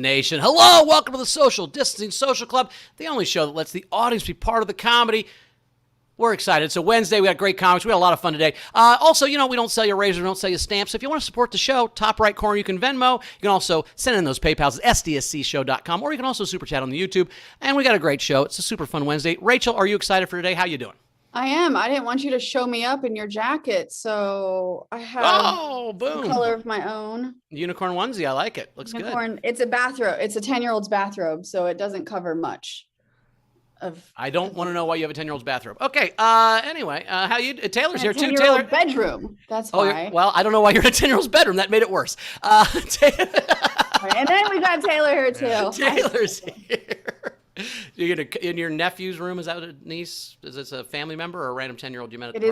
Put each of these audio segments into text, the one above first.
Nation. Hello, welcome to the Social Distancing Social Club, the only show that lets the audience be part of the comedy. We're excited. So Wednesday, we got great comics. We had a lot of fun today. Also, we don't sell you razors, we don't sell you stamps. So if you want to support the show, top right corner, you can Venmo. You can also send in those PayPals at sdscshow.com, or you can also super chat on the YouTube. And we got a great show. It's a super fun Wednesday. Rachel, are you excited for today? How you doing? I am. I didn't want you to show me up in your jacket, so I have boom. a color of my own. Unicorn onesie. I like it. Looks good. It's a bathrobe. It's a 10-year-old's bathrobe, so it doesn't cover much. I don't want to know why you have a 10-year-old's bathrobe. Okay. Anyway, how you? Taylor's here too. Taylor. Bedroom. That's why. Well, I don't know why you're in a 10-year-old's bedroom. That made it worse. And then we got Taylor here too. Taylor's here. You get in your nephew's room? Is that a niece? Is this a family member or a random 10-year-old you met at the park?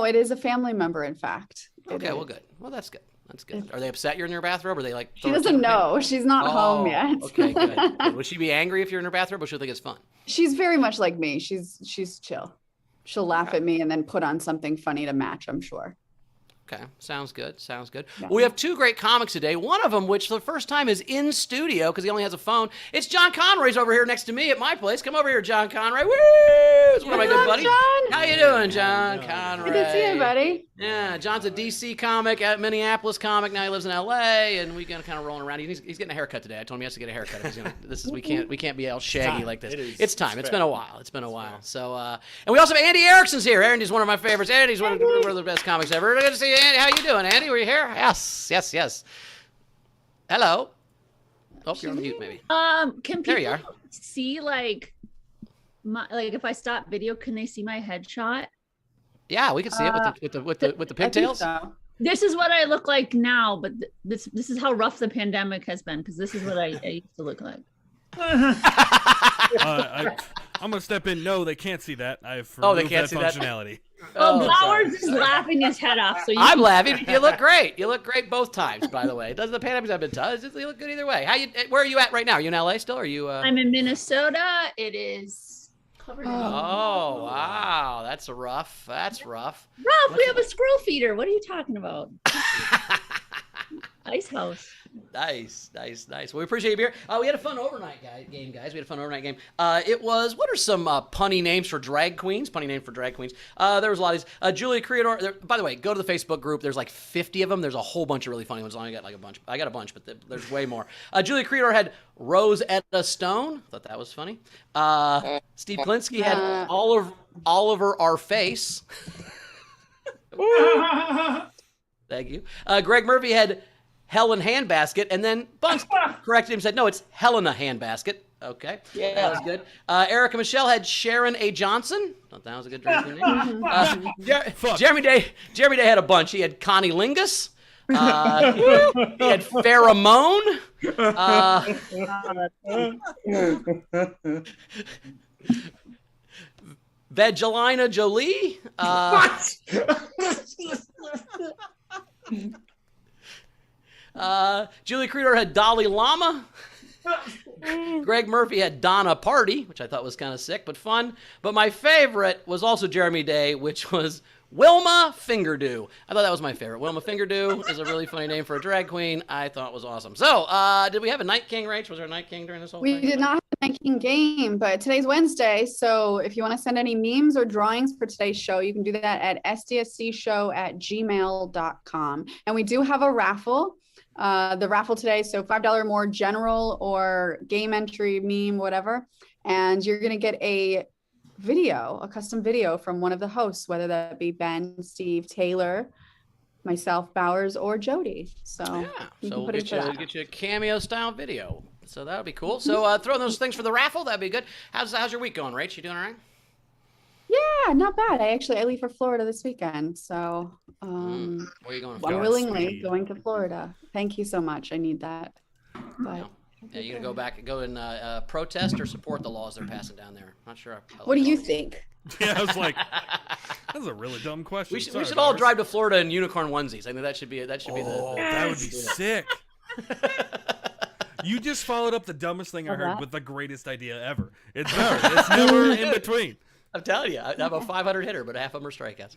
It is a family member, in fact. Okay, well, good. Well, that's good. That's good. Are they upset you're in your bathrobe? Or are they like? She doesn't know. She's not home yet. Okay, good. Would she be angry if you're in her bathrobe, or she'll think it's fun? She's very much like me. She's chill. She'll laugh at me and then put on something funny to match, I'm sure. Okay, sounds good. Yeah. Well, we have two great comics today. One of them, which for the first time is in studio because he only has a phone. It's John Conroy's over here next to me at my place. Come over here, John Conroy. Woo! It's one of my good buddies. John. How you doing, John Conroy? Good to see you, buddy. Yeah, John's a DC comic, a Minneapolis comic. Now he lives in LA, and we kind of rolling around. He's getting a haircut today. I told him he has to get a haircut. We can't be all shaggy like this. It's time. It's been a while. So, and we also have Andy Erikson's here. Andy's one of my favorites. Andy's one of the best comics ever. Good to see you, Andy. How you doing, Andy? Were you here? Yes. Hello. Oh, you're on mute, maybe. Can there people you are. see if I stop video, can they see my headshot? Yeah, we can see it with the pigtails. So. This is what I look like now, but this is how rough the pandemic has been, because this is what I used to look like. I'm gonna step in. No, they can't see that. I've they can't see functionality. Bowers is laughing his head off. So I'm laughing. You look great. You look great both times, by the way. Doesn't the pandemic have been tough? You look good either way. Where are you at right now? Are you in LA still? Or are you? I'm in Minnesota. It is covered in. Oh wow, that's rough. That's rough. We have a squirrel feeder. What are you talking about? Ice house. Nice. Well, we appreciate you here. We had a fun overnight game, guys. It was, what are some punny names for drag queens? There was a lot of these. Julia Creator, by the way, go to the Facebook group. There's like 50 of them. There's a whole bunch of really funny ones. I only got like a bunch. I got a bunch, but there's way more. Julia Creator had Rosetta Stone. Thought that was funny. Steve Klinsky had Oliver Our Face. Thank you. Greg Murphy had Helen Handbasket, and then Bunce corrected him and said, no, it's Helena Handbasket. Okay, yeah. That was good. Erica Michelle had Sharon A. Johnson. Thought that was a good drag queen name. Jeremy Day had a bunch. He had Connie Lingus. He had Pheromone. Vagelina Jolie. What? Julie Creator had Dalai Lama. Greg Murphy had Donna Party, which I thought was kind of sick but fun. But my favorite was also Jeremy Day, which was Wilma Fingerdew. I thought that was my favorite. Wilma Fingerdew is a really funny name for a drag queen. I thought it was awesome. So, did we have a Night King, Rach? Was there a Night King during this whole thing? We did not have a Night King game, but today's Wednesday. So if you want to send any memes or drawings for today's show, you can do that at sdscshow@gmail.com. And we do have a raffle. The raffle today, so $5 more general or game entry, meme, whatever. And you're going to get a custom video from one of the hosts, whether that be Ben, Steve, Taylor, myself, Bowers, or Jody. So we'll get you a cameo style video. So that would be cool. So throw those things for the raffle. That'd be good. How's your week going, Rach? You doing all right? Yeah, not bad. I leave for Florida this weekend. So where are you going? Willingly going to Florida. Thank you so much. I need that. But yeah, you gonna go and protest or support the laws they're passing down there? Not sure. What do you think? Yeah, I was like, that's a really dumb question. We should all drive to Florida in unicorn onesies. I mean, that should be that would be sick. You just followed up the dumbest thing I heard with the greatest idea ever. It's never in between. I'm telling you, I'm a 500 hitter, but half of them are strikeouts.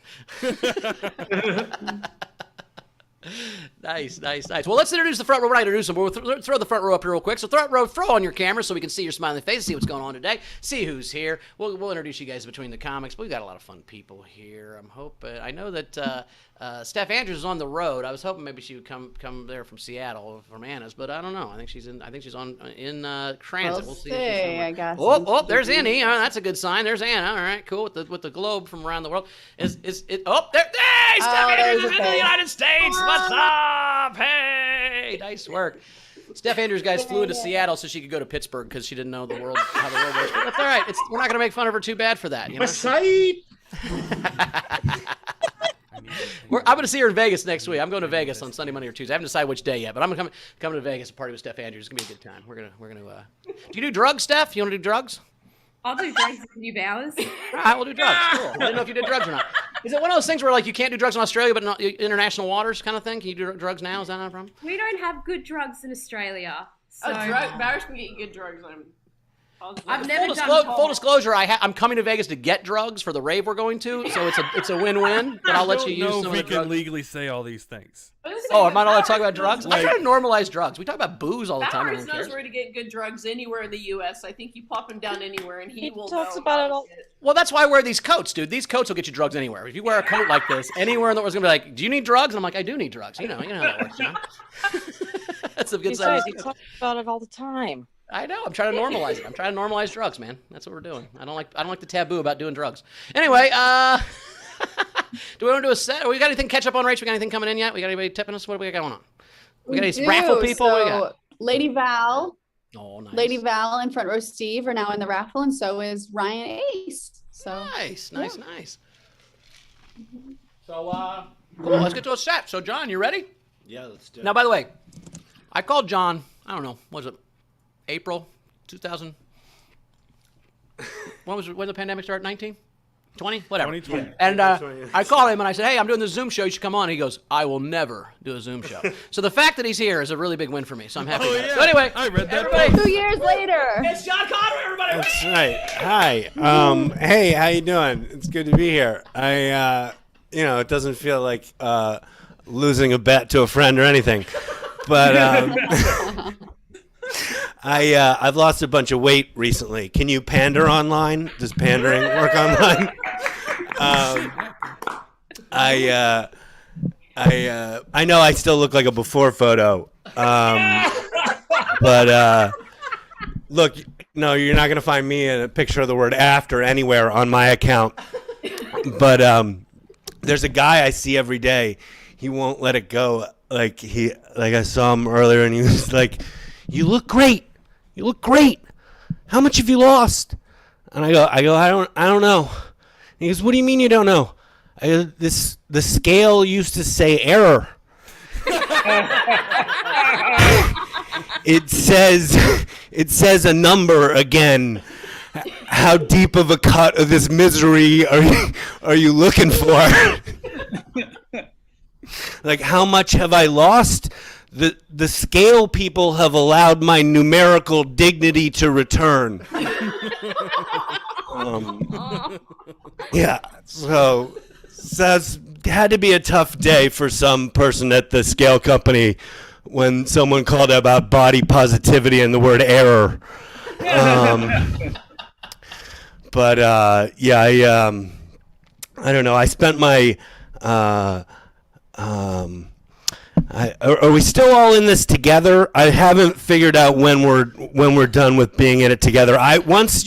Nice. Well, let's introduce the front row. We're not introduce them. We'll throw the front row up here real quick. So front row, throw on your camera so we can see your smiling face, see what's going on today, see who's here. We'll introduce you guys between the comics. But we've got a lot of fun people here. I'm hoping. I know that Steph Andrews is on the road. I was hoping maybe she would come there from Seattle, from Anna's, but I don't know. I think she's in transit. We'll see. I guess. Oh, there's Annie. That's a good sign. There's Anna. All right, cool. With the globe from around the world. Is it? Oh, there. Hey, Steph Andrews is in the United States. What's up? Hey, nice work. Steph Andrews, guys, flew into Seattle so she could go to Pittsburgh because she didn't know how the world works. But that's all right. We're not going to make fun of her too bad for that. You know? I'm going to see her in Vegas next week. I'm going to Vegas on Sunday, Monday, or Tuesday. I haven't decided which day yet, but I'm coming to Vegas to party with Steph Andrews. It's going to be a good time. We're gonna. Do you do drugs, Steph? You want to do drugs? I'll do drugs in a few hours. All right, we'll do drugs. Cool. I didn't know if you did drugs or not. Is it one of those things where like you can't do drugs in Australia, but not international waters kind of thing? Can you do drugs now? Is that not a problem? We don't have good drugs in Australia. So Barris can get you good drugs. I've never done full disclosure. I'm coming to Vegas to get drugs for the rave we're going to, so it's a win-win. But I'll let you use some of the drugs. We can legally say all these things. Oh, am I not allowed to talk about drugs? I try to normalize drugs. We talk about booze all the time. Barris knows where to get good drugs anywhere in the U.S. I think you pop him down anywhere, and he will talks know about it all. Well, that's why I wear these coats, dude. These coats will get you drugs anywhere. If you wear a coat like this, anywhere in the world's gonna be like, "Do you need drugs?" And I'm like, "I do need drugs." You know how that works, John. That's a good side. You talk about it all the time. I know. I'm trying to normalize it. I'm trying to normalize drugs, man. That's what we're doing. I don't like the taboo about doing drugs. Anyway, do we want to do a set? We got anything catch up on, Rach? We got anything coming in yet? We got anybody tipping us? What do we got going on? We got any raffle people? So what do we got? Lady Val. Oh, nice. Lady Val and Front Row Steve are now in the raffle, and so is Ryan Ace. So nice. So cool. Let's get to a set. So John, you ready? Yeah, let's do it. Now, by the way, I called John. I don't know. What was it? April 2000. When the pandemic started? 19? 20? Whatever. 2020. And I called him and I said, "Hey, I'm doing the Zoom show. You should come on." He goes, "I will never do a Zoom show." So the fact that he's here is a really big win for me. So I'm happy. Oh, about it. yeah. So anyway, I read that. everybody, 2 years later. it's John Conroy, everybody. That's right. Hi. Hey, how you doing? It's good to be here. It doesn't feel like losing a bet to a friend or anything, but I've lost a bunch of weight recently. Can you pander online? Does pandering work online? I know I still look like a before photo, but look, no, you're not gonna find me in a picture of the word after anywhere on my account. But there's a guy I see every day. He won't let it go. Like I saw him earlier, and he was like, "You look great. You look great. How much have you lost?" And I go, I don't know. And he goes, "What do you mean you don't know?" I go, the scale used to say error. It says a number again. How deep of a cut of this misery are you looking for? Like, how much have I lost? The scale people have allowed my numerical dignity to return. Yeah, so that's had to be a tough day for some person at the scale company when someone called about body positivity and the word error. But I don't know. I spent my are we still all in this together? I haven't figured out when we're done with being in it together. Once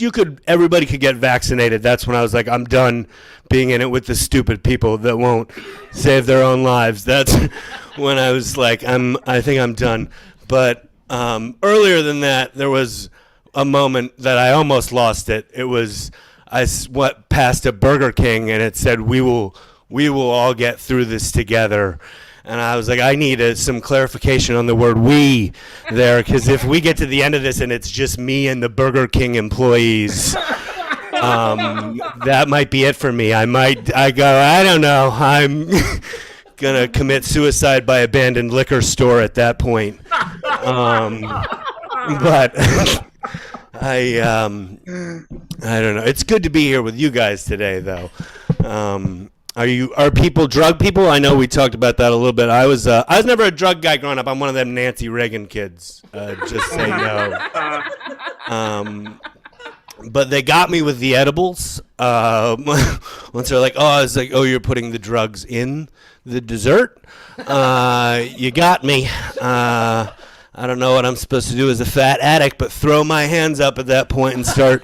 everybody could get vaccinated, that's when I was like, I'm done being in it with the stupid people that won't save their own lives. That's when I was like, I think I'm done. But earlier than that, there was a moment that I almost lost it. It was I went past a Burger King and it said, we will all get through this together. And I was like, I need some clarification on the word "we" there, because if we get to the end of this and it's just me and the Burger King employees, that might be it for me. I don't know. I'm gonna commit suicide by abandoned liquor store at that point. But I don't know. It's good to be here with you guys today, though. Are people drug people? I know we talked about that a little bit. I was never a drug guy growing up. I'm one of them Nancy Reagan kids. Just say no. But they got me with the edibles. Once they're like, I was like, you're putting the drugs in the dessert. You got me. I don't know what I'm supposed to do as a fat addict, but throw my hands up at that point and start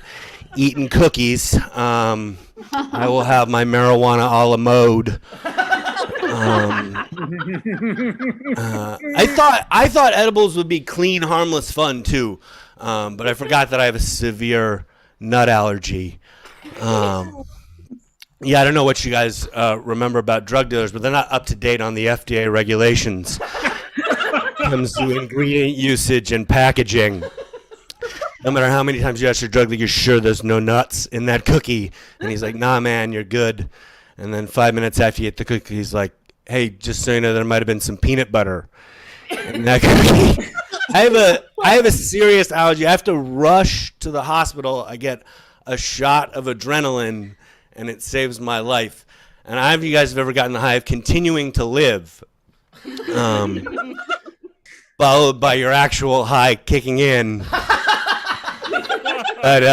eating cookies. I will have my marijuana a la mode. I thought edibles would be clean, harmless fun too, but I forgot that I have a severe nut allergy. I don't know what you guys remember about drug dealers, but they're not up to date on the FDA regulations. Comes to ingredient usage and packaging. No matter how many times you ask your drug dealer, you're sure there's no nuts in that cookie. And he's like, nah, man, you're good. And then 5 minutes after you eat the cookie, he's like, hey, just so you know, there might have been some peanut butter in that cookie. I have a serious allergy. I have to rush to the hospital. I get a shot of adrenaline, and it saves my life. And I have you guys have ever gotten the high of continuing to live, followed by your actual high kicking in. But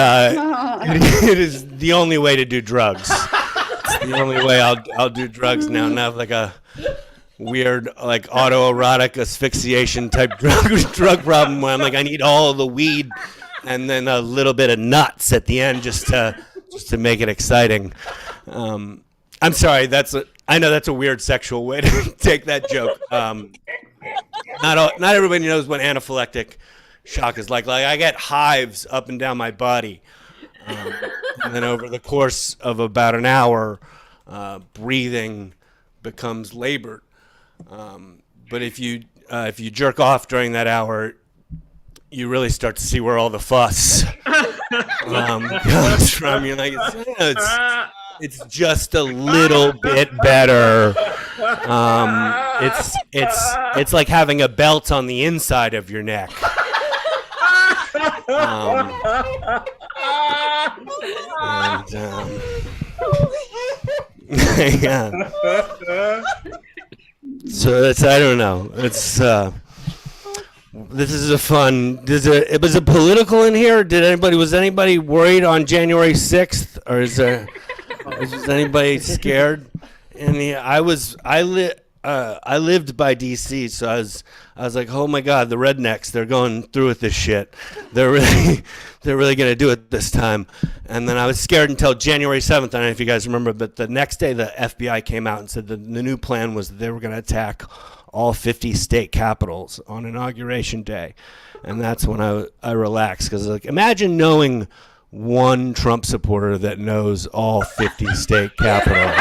it is the only way to do drugs. It's the only way I'll do drugs now. Not like a weird like autoerotic asphyxiation type drug problem where I'm like I need all of the weed and then a little bit of nuts at the end just to make it exciting. I'm sorry. I know that's a weird sexual way to take that joke. Not everybody knows what anaphylactic shock is like I get hives up and down my body, and then over the course of about an hour, breathing becomes labored. But if you jerk off during that hour, you really start to see where all the fuss comes from. You're like, it's just a little bit better. It's like having a belt on the inside of your neck. Yeah. So I don't know. Was it political in here? Was anybody worried on January 6th, or was anybody scared? And I lived by DC, so I was like, oh my God, the rednecks, they're going through with this shit. They're really gonna do it this time. And then I was scared until January 7th. I don't know if you guys remember, but the next day the FBI came out and said the new plan was that they were gonna attack all 50 state capitals on Inauguration Day. And that's when I relaxed, because like imagine knowing one Trump supporter that knows all 50 state capitals.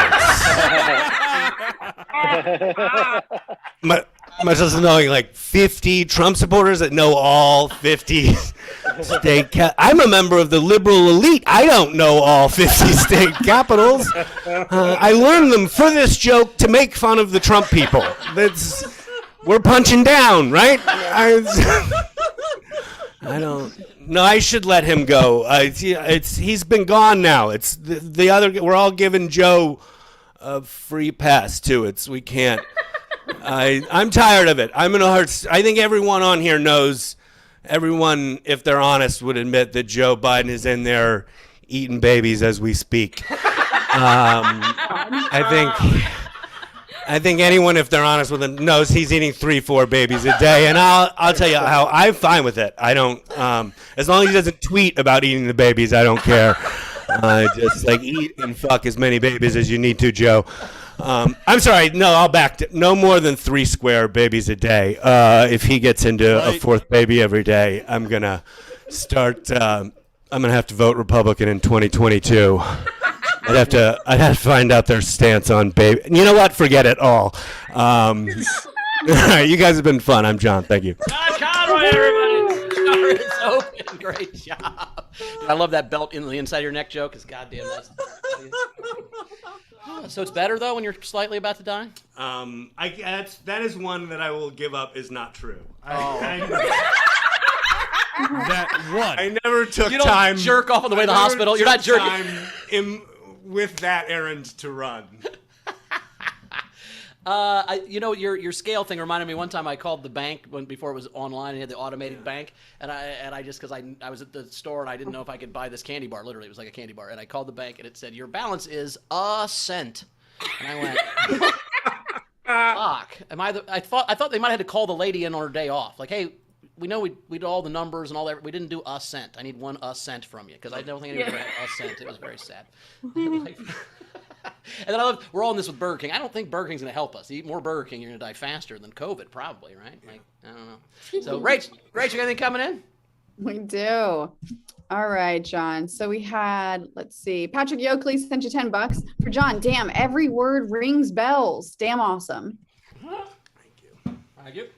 Much less knowing like 50 Trump supporters that know all 50 state I'm a member of the liberal elite. I don't know all 50 state capitals. I learned them for this joke to make fun of the Trump people. We're punching down, right? I should let him go. He's been gone now. It's the other. We're all giving Joe a free pass too. We can't. I'm tired of it. I'm in a hard. I think everyone on here knows. Everyone, if they're honest, would admit that Joe Biden is in there eating babies as we speak. I think anyone, if they're honest with him, knows he's eating 3-4 babies a day. And I'll tell you how I'm fine with it. I don't. As long as he doesn't tweet about eating the babies, I don't care. Just like eat and fuck as many babies as you need to, Joe. I'm sorry. No, I'll back. No more than 3 square babies a day. If he gets into a 4th baby every day, I'm gonna start. I'm gonna have to vote Republican in 2022. I'd have to find out their stance on baby. You know what? Forget it all. All right, you guys have been fun. I'm John. Thank you. Conroy, everybody. It's open. Great job. I love that belt in the inside of your neck joke. Because goddamn, that's. So it's better though when you're slightly about to die. That is one that I will give up is not true. That one. I never took You don't time. jerk off on the way to the hospital. You're not jerking. With that errand to run. Your scale thing reminded me one time I called the bank before it was online and had the automated bank, and I just because I was at the store and I didn't know if I could buy this candy bar. Literally, it was like a candy bar, and I called the bank and it said your balance is a cent, and I went, fuck. I thought they might have had to call the lady in on her day off, like, hey. We know we did all the numbers and all that. We didn't do a cent. I need one a cent from you because I don't think anyone had a cent. It was very sad. And then we're all in this with Burger King. I don't think Burger King's going to help us. Eat more Burger King, you're going to die faster than COVID, probably, right? Like, I don't know. So, Rach, you got anything coming in? We do. All right, John. So we had, let's see, Patrick Yoakley sent you $10 for John. Damn, every word rings bells. Damn awesome. Thank you.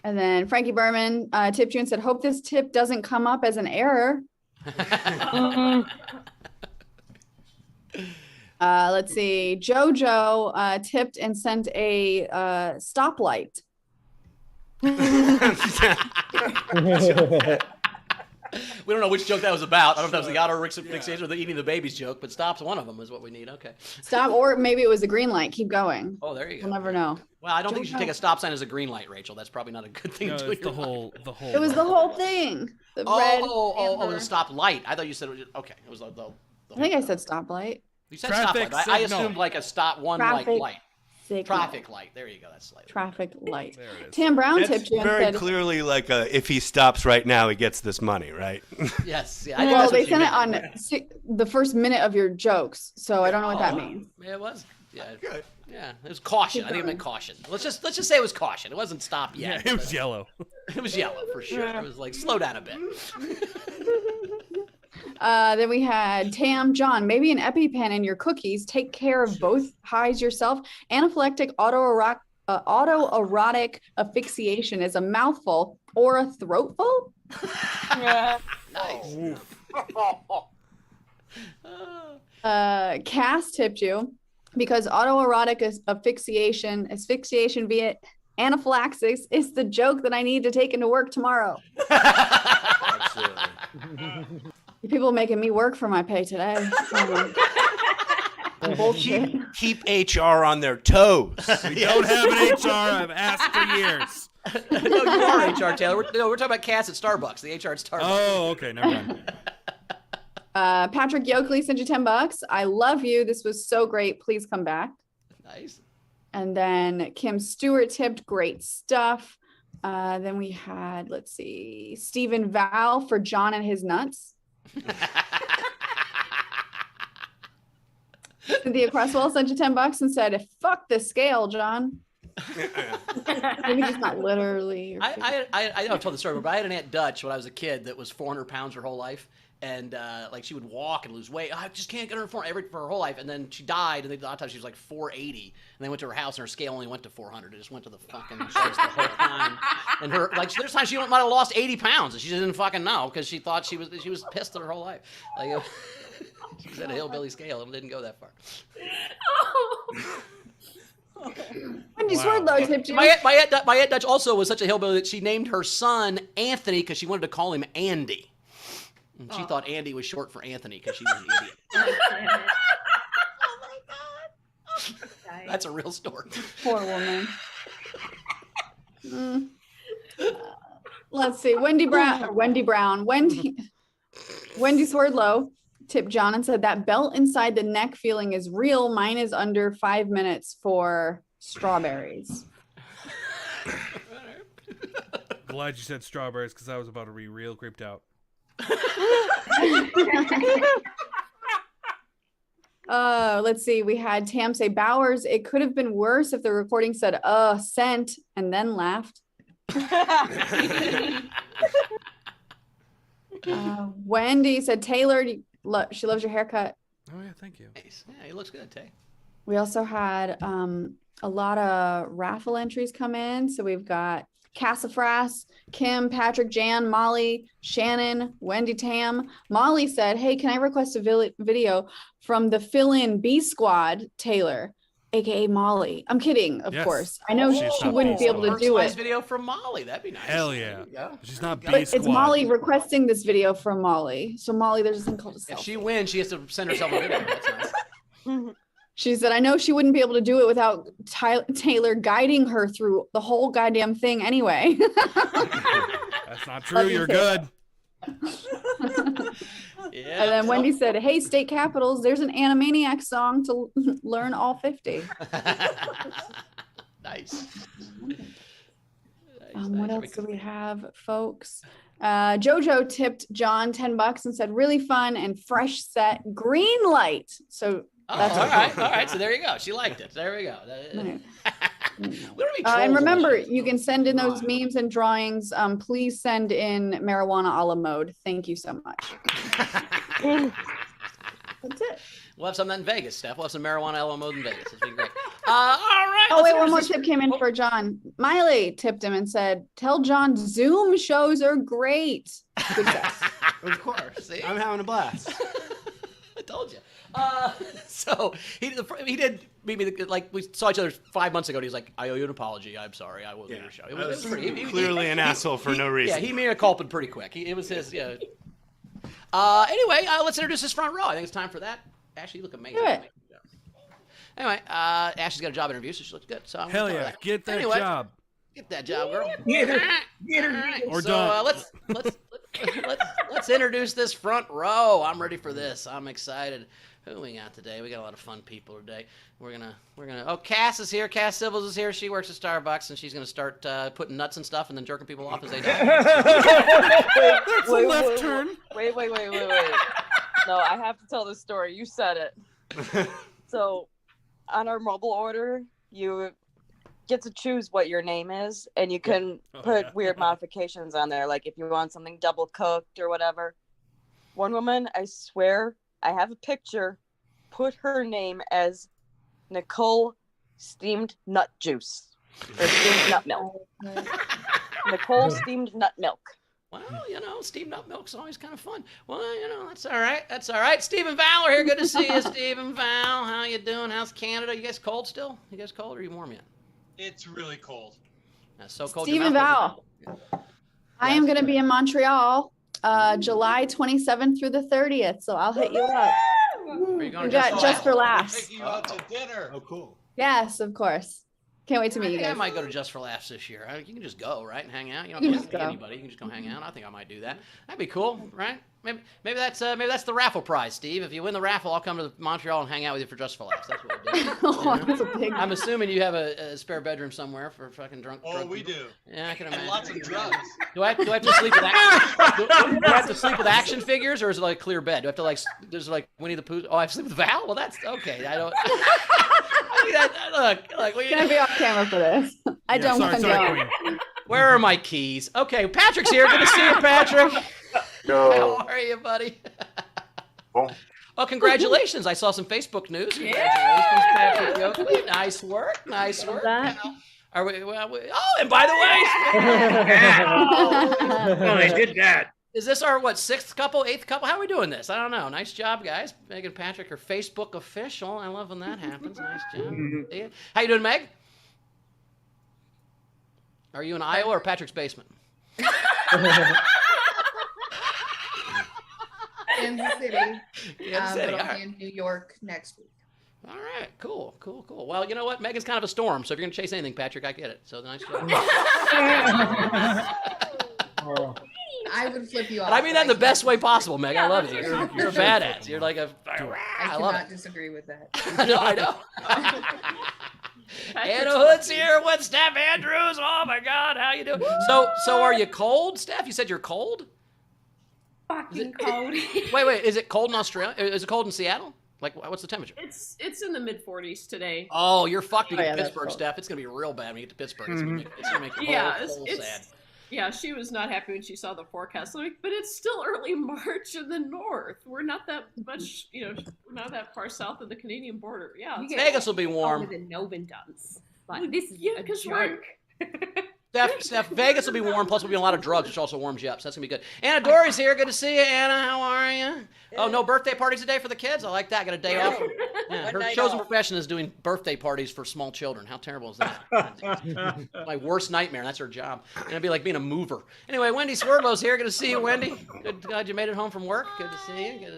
And then Frankie Berman tipped you and said, hope this tip doesn't come up as an error. Let's see. Jojo tipped and sent a stoplight. We don't know which joke that was about. I don't know if that was the auto fixation or the eating the babies joke, but stop's one of them is what we need. Okay. Stop, or maybe it was a green light. Keep going. Oh, there you go. We'll never know. Well, I don't think you should take a stop sign as a green light, Rachel. That's probably not a good thing to do. It's the whole. It was the whole thing. The red. The stop light. I thought you said it was okay. It was the I think I said stoplight. You said stoplight. I assumed like a stop one light. Signal. Traffic light. There you go. That's slightly. Traffic light. There it is. Tam Brown That's tipped you and very said, clearly like if he stops right now, he gets this money, right? Yes. Yeah, I think well, that's what they you sent it meant. on the first minute of your jokes, so I don't know what that means. Yeah, it was. Yeah. Yeah. It was caution. I think it meant caution. Let's just say it was caution. It wasn't stop yet. Yeah, it was yellow. It was yellow for sure. It was like slow down a bit. Then we had Tam, John, maybe an EpiPen in your cookies. Take care of both highs yourself. Anaphylactic autoerotic asphyxiation is a mouthful or a throatful. Nice. Cass tipped you because autoerotic asphyxiation via anaphylaxis is the joke that I need to take into work tomorrow. Absolutely. People making me work for my pay today. Bullshit. Keep HR on their toes. We don't have an HR. I've asked for years. No, you are HR, Taylor. We're talking about Cass at Starbucks, the HR at Starbucks. Oh, okay. Never mind. Patrick Yoakley sent you $10. I love you. This was so great. Please come back. Nice. And then Kim Stewart tipped, great stuff. Then we had, let's see, Stephen Val for John and his nuts. Cynthia Cresswell sent you $10 and said, fuck the scale, John. Maybe just not literally. I know I've told the story, but I had an Aunt Dutch when I was a kid that was 400 pounds her whole life. And like she would walk and lose weight. I just can't get her for her whole life. And then she died, and a lot of times she was like 480. And they went to her house, and her scale only went to 400. It just went to the fucking charts the whole time. And her there's times she might have lost 80 pounds, and she didn't fucking know because she thought she was pissed her whole life. Like she said a hillbilly scale, and it didn't go that far. Wendy Swordlow tipped you. My Aunt Dutch also was such a hillbilly that she named her son Anthony because she wanted to call him Andy. And she thought Andy was short for Anthony because she was an idiot. Oh my god. That's a real story. Poor woman. Let's see. Wendy Swordlow tipped John and said that belt inside the neck feeling is real. Mine is under 5 minutes for strawberries. Glad you said strawberries because I was about to be real creeped out. Let's see. We had Tam say Bowers. It could have been worse if the recording said sent and then laughed. Wendy said Taylor, she loves your haircut. Oh yeah, thank you. Nice. Yeah, he looks good, Tay. We also had a lot of raffle entries come in. So we've got Cassafras, Kim, Patrick, Jan, Molly, Shannon, Wendy, Tam. Molly said, hey, can I request a video from the fill-in B squad, Taylor, aka Molly? I'm kidding, of course. I know she wouldn't be able to do it. Video from Molly, that'd be nice. Hell yeah. She's not B But squad. it's Molly requesting this video from Molly. So Molly, there's this thing called a selfie. If she wins, she has to send herself a video. That's nice. She said, I know she wouldn't be able to do it without Taylor guiding her through the whole goddamn thing anyway. That's not true. You're good. Yeah. And then Wendy said, hey, state capitals, there's an Animaniacs song to learn all 50. Nice. What else do we have, folks? Jojo tipped John $10 and said, really fun and fresh set, green light. So that's all right. So there you go. She liked it. There we go. And remember, you can send in those memes and drawings. Please send in marijuana a la mode. Thank you so much. That's it. We'll have some of that in Vegas, Steph. We'll have some marijuana a la mode in Vegas. It's been great. All right. Oh, wait, one more tip came in for John. Miley tipped him and said, tell John Zoom shows are great. Good stuff. Of course. See? I'm having a blast. I told you. So he did meet me, like, we saw each other 5 months ago, and he's like, I owe you an apology. I'm sorry. I wasn't in your show. It was pretty. Clearly an asshole for no reason. Yeah, he made a culprit pretty quick. It was his, yeah. Anyway, let's introduce his front row. I think it's time for that. Ashley, you look amazing. Do it. Anyway, Ashley's got a job interview, so she looks good. So I'm Hell gonna yeah, tell her get that Anyway. job. Get that job, girl. Get her. Or so, done. let's introduce this front row. I'm ready for this. I'm excited. Who we got today? We got a lot of fun people today. We're gonna. Oh, Cass is here. Cass Civils is here. She works at Starbucks, and she's gonna start putting nuts and stuff, and then jerking people off as they die. That's a left turn. Wait. No, I have to tell this story. You said it. So, on our mobile order, you get to choose what your name is, and you can put weird modifications on there, like if you want something double cooked or whatever. One woman, I swear, I have a picture, put her name as Nicole Steamed Nut Juice or Steamed Nut Milk. Nicole Steamed Nut Milk. Well, steamed nut milk's always kind of fun. Well, that's all right. That's all right. Stephen Fowler here. Good to see you, Stephen Fowler. How you doing? How's Canada? You guys cold still? You guys cold or are you warm yet? It's really cold. That's so cold. Stephen Val. I am going to be in Montreal July 27th through the 30th, so I'll hit you up. Are you going Just for laughs. Taking you out to dinner. Oh, cool. Yes, of course. Can't wait to meet you I guys. might go to Just for Laughs this year. You can just go, right, and hang out. You don't You have can to just see go. anybody. You can just go hang out. I think I might do that. That'd be cool, right? Maybe that's the raffle prize, Steve. If you win the raffle, I'll come to Montreal and hang out with you for Just for Laughs. That's what we'll do. Oh, that's a big. I'm assuming you have a spare bedroom somewhere for fucking drunk. Oh, drunk we people. do. Yeah, I can imagine. And lots of drugs. Do I have to sleep with do I have to sleep with action figures, or is it like a clear bed? Do I have to there's like Winnie the Pooh? Oh, I have to sleep with Val? Well, that's okay. I don't. Look. Gonna be off camera for this. I don't Sorry, condone. Queen. Where are my keys? Okay, Patrick's here. Good to see you, Patrick. How are you, buddy? Oh, congratulations. I saw some Facebook news. Congratulations, Patrick Yoakley. Nice work. Are we, and by the way, Oh, they did that. is this our, sixth couple, eighth couple? How are we doing this? I don't know. Nice job, guys. Meg and Patrick are Facebook official. I love when that happens. Nice job. Yeah. How you doing, Meg? Are you in Iowa or Patrick's basement? Kansas City. Kansas City. But All I'll right. be in New York next week. All right, cool. Well, you know what? Megan's kind of a storm, so if you're going to chase anything, Patrick, I get it. So nice job. I would flip you off. And I mean that in the best way possible, Meg. I love you. that's You're a badass. You're like a. I love cannot it. disagree with that. I know. Anna Hood's here with Steph Andrews. Oh my God, how you doing? So are you cold, Steph? You said you're cold? Fucking cold. Wait. Is it cold in Australia? Is it cold in Seattle? Like, what's the temperature? It's in the mid-40s today. Oh, you're fucked to Oh, get yeah, to that's Pittsburgh, cold. Steph. It's gonna be real bad when you get to Pittsburgh. It's gonna make the Yeah, whole soul sad. Yeah, she was not happy when she saw the forecast. Like, but it's still early March in the north. We're not that much, we're not that far south of the Canadian border. Yeah, You it's- get Vegas will be warm. Older than Novin does. But this is a because we're joke. Steph, Vegas will be warm. Plus, we'll be on a lot of drugs, which also warms you up. So that's gonna be good. Anna Dory's here. Good to see you, Anna. How are you? Oh, no birthday parties today for the kids. I like that. Got a day off. Yeah, One her night chosen off. profession is doing birthday parties for small children. How terrible is that? My worst nightmare. That's her job. And it'd be like being a mover. Anyway, Wendy Swerlo's here. Good to see you, Wendy. Glad you made it home from work. Good to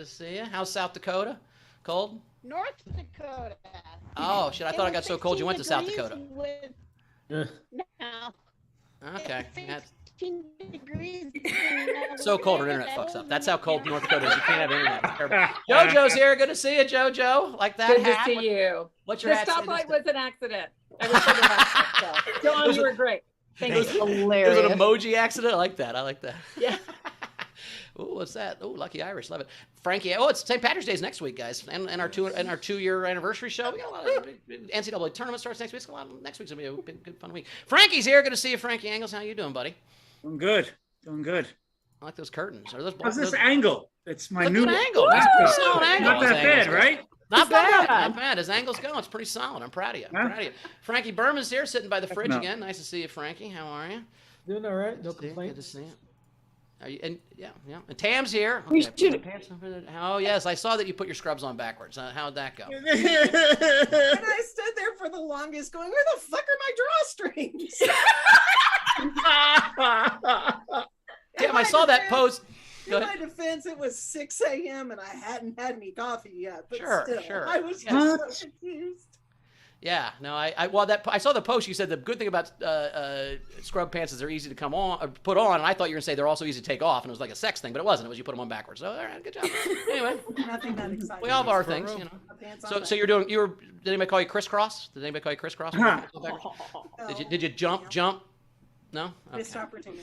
see you. How's South Dakota? Cold? North Dakota. Oh shit! I thought I got so cold you went to South Dakota. No. Okay. 16 degrees. So cold our internet fucks up. That's how cold North Dakota is. You can't have internet. It's terrible. JoJo's here. Good to see you, JoJo. Like that Good hat. to see you. What's your The hat? say stoplight this was an accident. I was thinking about that, so. Dawn, you were great. Thank It you. was Hilarious. an emoji accident. I like that. I like that. Yeah. Ooh, what's that? Ooh, Lucky Irish. Love it. Frankie. Oh, it's St. Patrick's Day's next week, guys. And our 2-year anniversary show. We got a lot of NCAA tournament starts next week. It's a lot, next week's going to be a good fun week. Frankie's here. Good to see you, Frankie Angles. How you doing, buddy? Doing good. Doing good. I like those curtains. Are those How's this those, angle? It's my look new at the angle. That's a pretty solid angle. Not that bad, right? Not bad. Not bad. As angles go, it's pretty solid. I'm proud of you. I'm proud of you. Frankie Berman's here, sitting by the fridge no. again. Nice to see you, Frankie. How are you? Doing all right. No Good to see you. Good complaints. to see you. Are you, and yeah. And Tam's here. We Okay, should- put my pants over there. Oh yes, I saw that you put your scrubs on backwards. How'd that go? And I stood there for the longest going, where the fuck are my drawstrings? Damn, I saw that post. Go In ahead. my defense, it was 6 a.m. and I hadn't had any coffee yet. But Sure, still, sure. I was Yes. just so confused. Yeah, no, I saw the post. You said the good thing about scrub pants is they're easy to come on, or put on, and I thought you were gonna say they're also easy to take off, and it was like a sex thing, but it wasn't. It was you put them on backwards. So all right, good job. Anyway, Nothing that exciting. we all have our things, you know. My pants on So back. you're doing. Did anybody call you crisscross? Did anybody call you crisscross? Huh. Did you jump? No. Okay. Missed opportunity.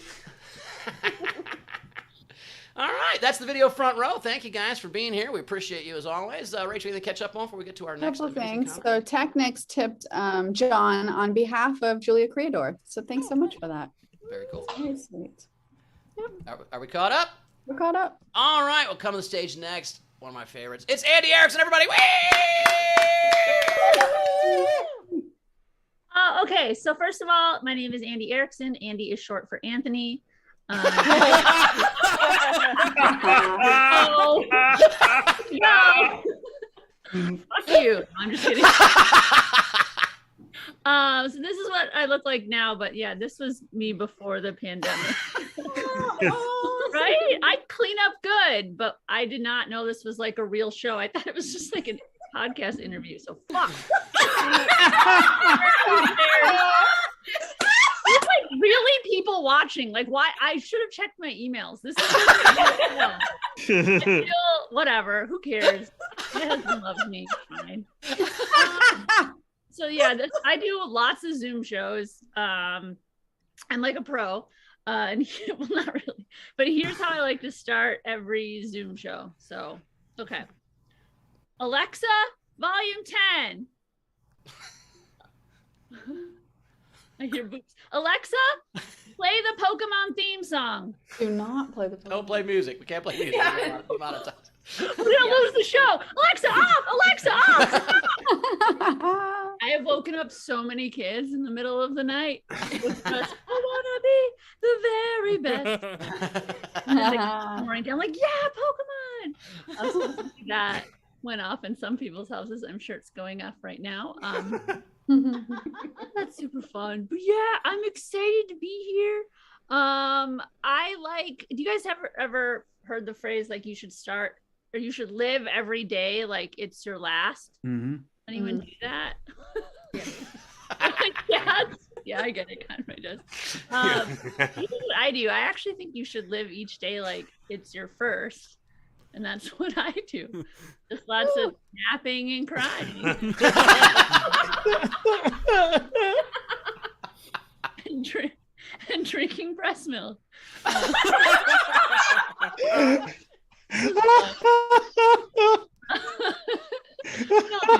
All right, that's the video front row. Thank you guys for being here. We appreciate you as always. Rachel, anything to catch up on before we get to our next Couple amazing things. comment? So Technics tipped John on behalf of Julia Creador. So thanks so much for that. Very cool. Very sweet. Are we caught up? We're caught up. All right, we'll come to the stage next. One of my favorites. It's Andy Erikson, everybody. Whee! Okay, so first of all, my name is Andy Erikson. Andy is short for Anthony. No. Fuck you. I'm just kidding. So this is what I look like now, but yeah, this was me before the pandemic. Right? I clean up good, but I did not know this was like a real show. I thought it was just like a podcast interview. So fuck. It's like really people watching. Like, why? I should have checked my emails. This is whatever. Who cares? My husband loves me. Fine. So yeah, I do lots of Zoom shows. I'm like a pro. And well, not really. But here's how I like to start every Zoom show. So, okay. Alexa, volume 10. I hear boobs. Alexa, play the Pokemon theme song. Do not play the Pokemon. Don't play music. We can't play music. Yeah. We're out of time. We're gonna lose the show. Alexa, off! Alexa, off! I have woken up so many kids in the middle of the night. With just, I wanna be the very best. And then they come snoring down, like, yeah, Pokemon. That went off in some people's houses. I'm sure it's going off right now. That's super fun. But yeah, I'm excited to be here. I like, do you guys ever heard the phrase like you should start or you should live every day like it's your last? Mm-hmm. Anyone do that? Yeah, yeah, I get it. Kind of does. Here's what I do. I actually think you should live each day like it's your first. And that's what I do. Just lots of napping and crying. and drinking breast milk. Don't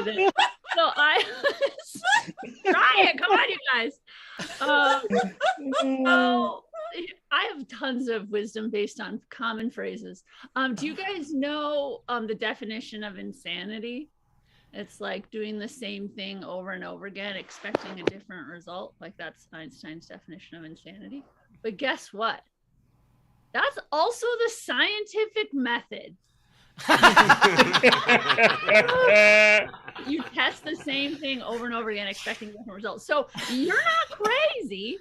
do that. So I try it. Come on, you guys. So I have tons of wisdom based on common phrases. Do you guys know the definition of insanity? It's like doing the same thing over and over again, expecting a different result. Like that's Einstein's definition of insanity. But guess what? That's also the scientific method. You test the same thing over and over again, expecting different results. So you're not crazy,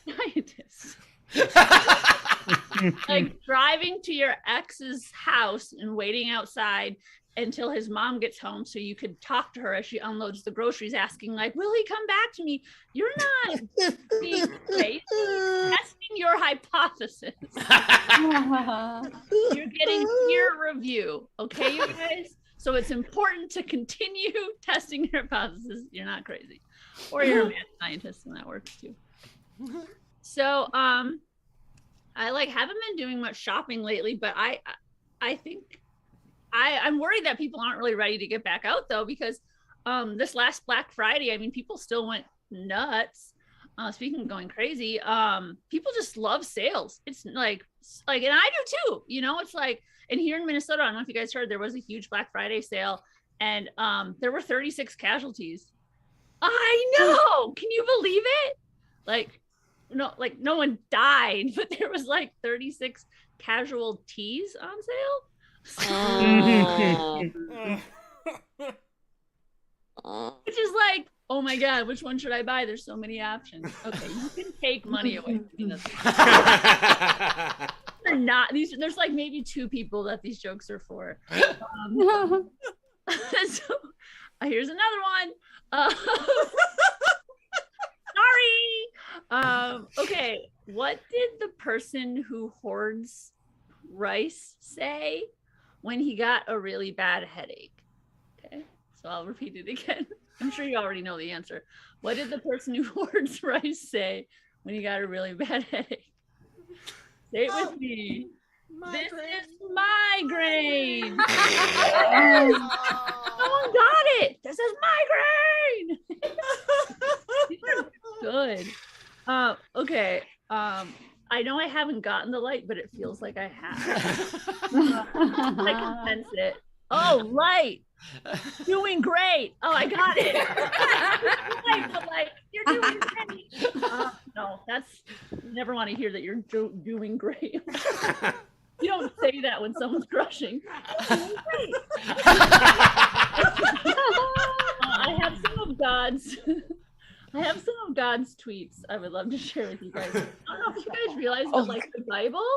scientists. Like driving to your ex's house and waiting outside until his mom gets home so you could talk to her as she unloads the groceries, asking like, will he come back to me? You're not being crazy. Testing your hypothesis. You're getting peer review, okay, you guys? So it's important to continue testing your hypothesis. You're not crazy. Or you're a mad scientist, and that works too. So I haven't been doing much shopping lately, but I think I'm worried that people aren't really ready to get back out though, because this last Black Friday, I mean, people still went nuts. Speaking of going crazy, people just love sales. It's like, and I do too, you know, it's like, and here in Minnesota, I don't know if you guys heard, there was a huge Black Friday sale, and there were 36 casualties. I know. Can you believe it? Like no one died, but there was like 36 casualties on sale. Which is like, oh my God, which one should I buy? There's so many options. Okay, you can take money away from me. They're not these. There's like maybe 2 people that these jokes are for. So here's another one. Sorry. Okay, what did the person who hoards rice say when he got a really bad headache? Okay, so I'll repeat it again. I'm sure you already know the answer. What did the person who hoards rice say when he got a really bad headache? Say it with me. This is migraine. Someone got it. This is migraine. These are good. Okay. I know I haven't gotten the light, but it feels like I have. I can sense it. Oh, light. Doing great. Oh, I got it. Like, you're doing great. No, that's, you never want to hear that you're doing great. You don't say that when someone's crushing. I have some of God's tweets I would love to share with you guys. I don't know if you guys realize that like the Bible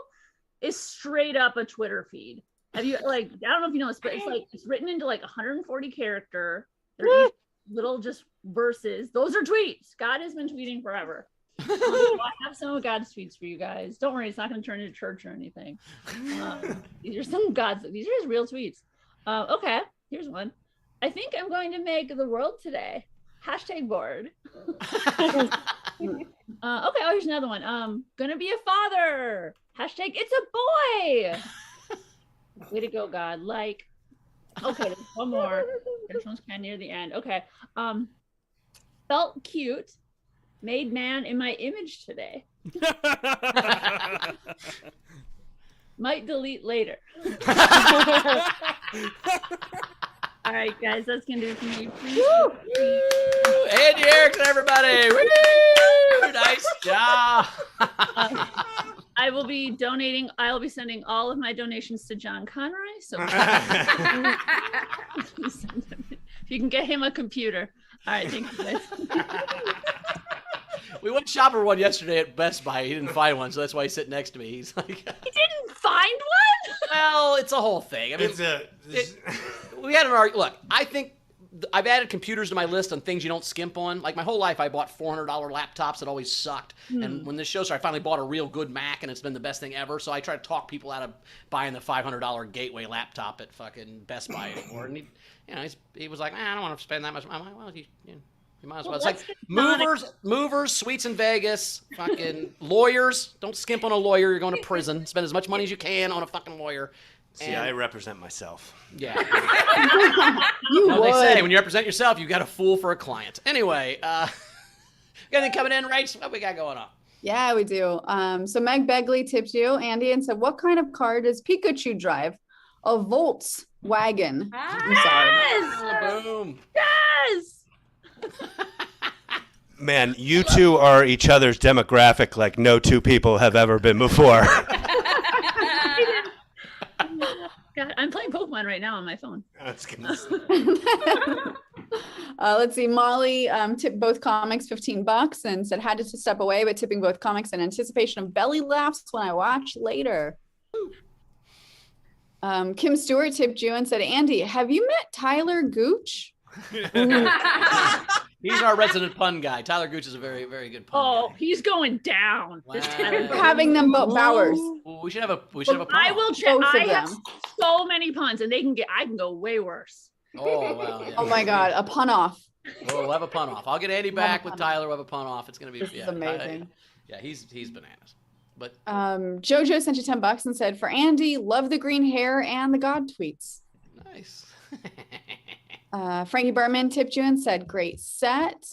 is straight up a Twitter feed. Have you I don't know if you know this, but it's like it's written into like 140 character. They're each little just verses. Those are tweets. God has been tweeting forever. So I have some of God's tweets for you guys. Don't worry, it's not going to turn into church or anything. These are some God's. These are his real tweets. Okay, here's one. I think I'm going to make the world today. #bored. Okay, here's another one. Gonna be a father. #it's a boy. Way to go, God. Like, okay, there's one more. This one's kind of near the end. Okay. Felt cute. Made man in my image today. Might delete later. All right, guys, that's gonna do it for me. Andy Erikson, everybody! Woo! Nice job. I will be sending all of my donations to John Conroy. So if you can get him a computer. All right, thank you guys. We went shopping one yesterday at Best Buy. He didn't find one, so that's why he's sitting next to me. He's like, he didn't find one? Well, it's a whole thing. I mean, we had an argument. Look, I think I've added computers to my list on things you don't skimp on. Like my whole life, I bought $400 laptops that always sucked. And when this show started, I finally bought a real good Mac, and it's been the best thing ever. So I try to talk people out of buying the $500 Gateway laptop at fucking Best Buy anymore. And he was like, I don't want to spend that much. I'm like, well, you might as well. It's like movers, suites in Vegas, fucking lawyers. Don't skimp on a lawyer. You're going to prison. Spend as much money as you can on a fucking lawyer. See, I represent myself. Yeah. They say when you represent yourself, you got a fool for a client. Anyway, got anything coming in, Rach? What we got going on? Yeah, we do. So Meg Begley tipped you, Andy, and said, what kind of car does Pikachu drive? A Volkswagen. Yes! Boom. Yes! Man, you two are each other's demographic like no two people have ever been before. God, I'm playing Pokemon right now on my phone. That's good. Let's see. Molly tipped both comics $15 and said had to step away, but tipping both comics in anticipation of belly laughs when I watch later. Kim Stewart tipped you and said, Andy, have you met Tyler Gooch? He's our resident pun guy. Tyler Gooch is a very, very good pun guy. He's going down. This Tyler Gooch. Having them both Bowers. Well, we should have a pun. I will check. Both of I have them. so many puns, and I can go way worse. Oh wow! Yeah. Oh my God, a pun off. We'll have a pun off. I'll get Andy back with Tyler. We'll have a pun off. It's gonna be This is amazing. Yeah, he's bananas. But Jojo sent you $10 and said, for Andy, love the green hair and the God tweets. Nice. Frankie Berman tipped you and said, great set.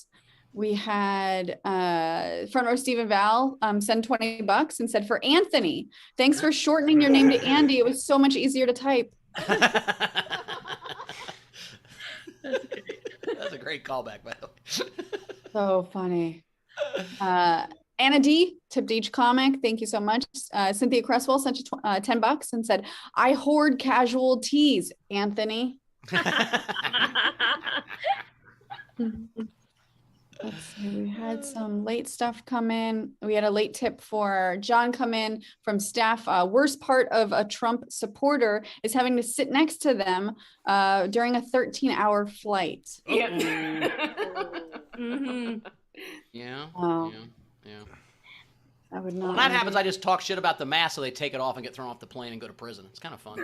We had front row Stephen Val send $20 and said, for Anthony, thanks for shortening your name to Andy. It was so much easier to type. That's a great callback, by the way. So funny. Anna D tipped each comic. Thank you so much. Cynthia Cresswell sent you $10 and said, I hoard casual tees, Anthony. Let's see, we had some late stuff come in. We had a late tip for John come in from staff. Worst part of a Trump supporter is having to sit next to them during a 13-hour flight. Yep. Yeah. Oh. Yeah. I would not. When that happens, I just talk shit about the mask so they take it off and get thrown off the plane and go to prison. It's kind of fun.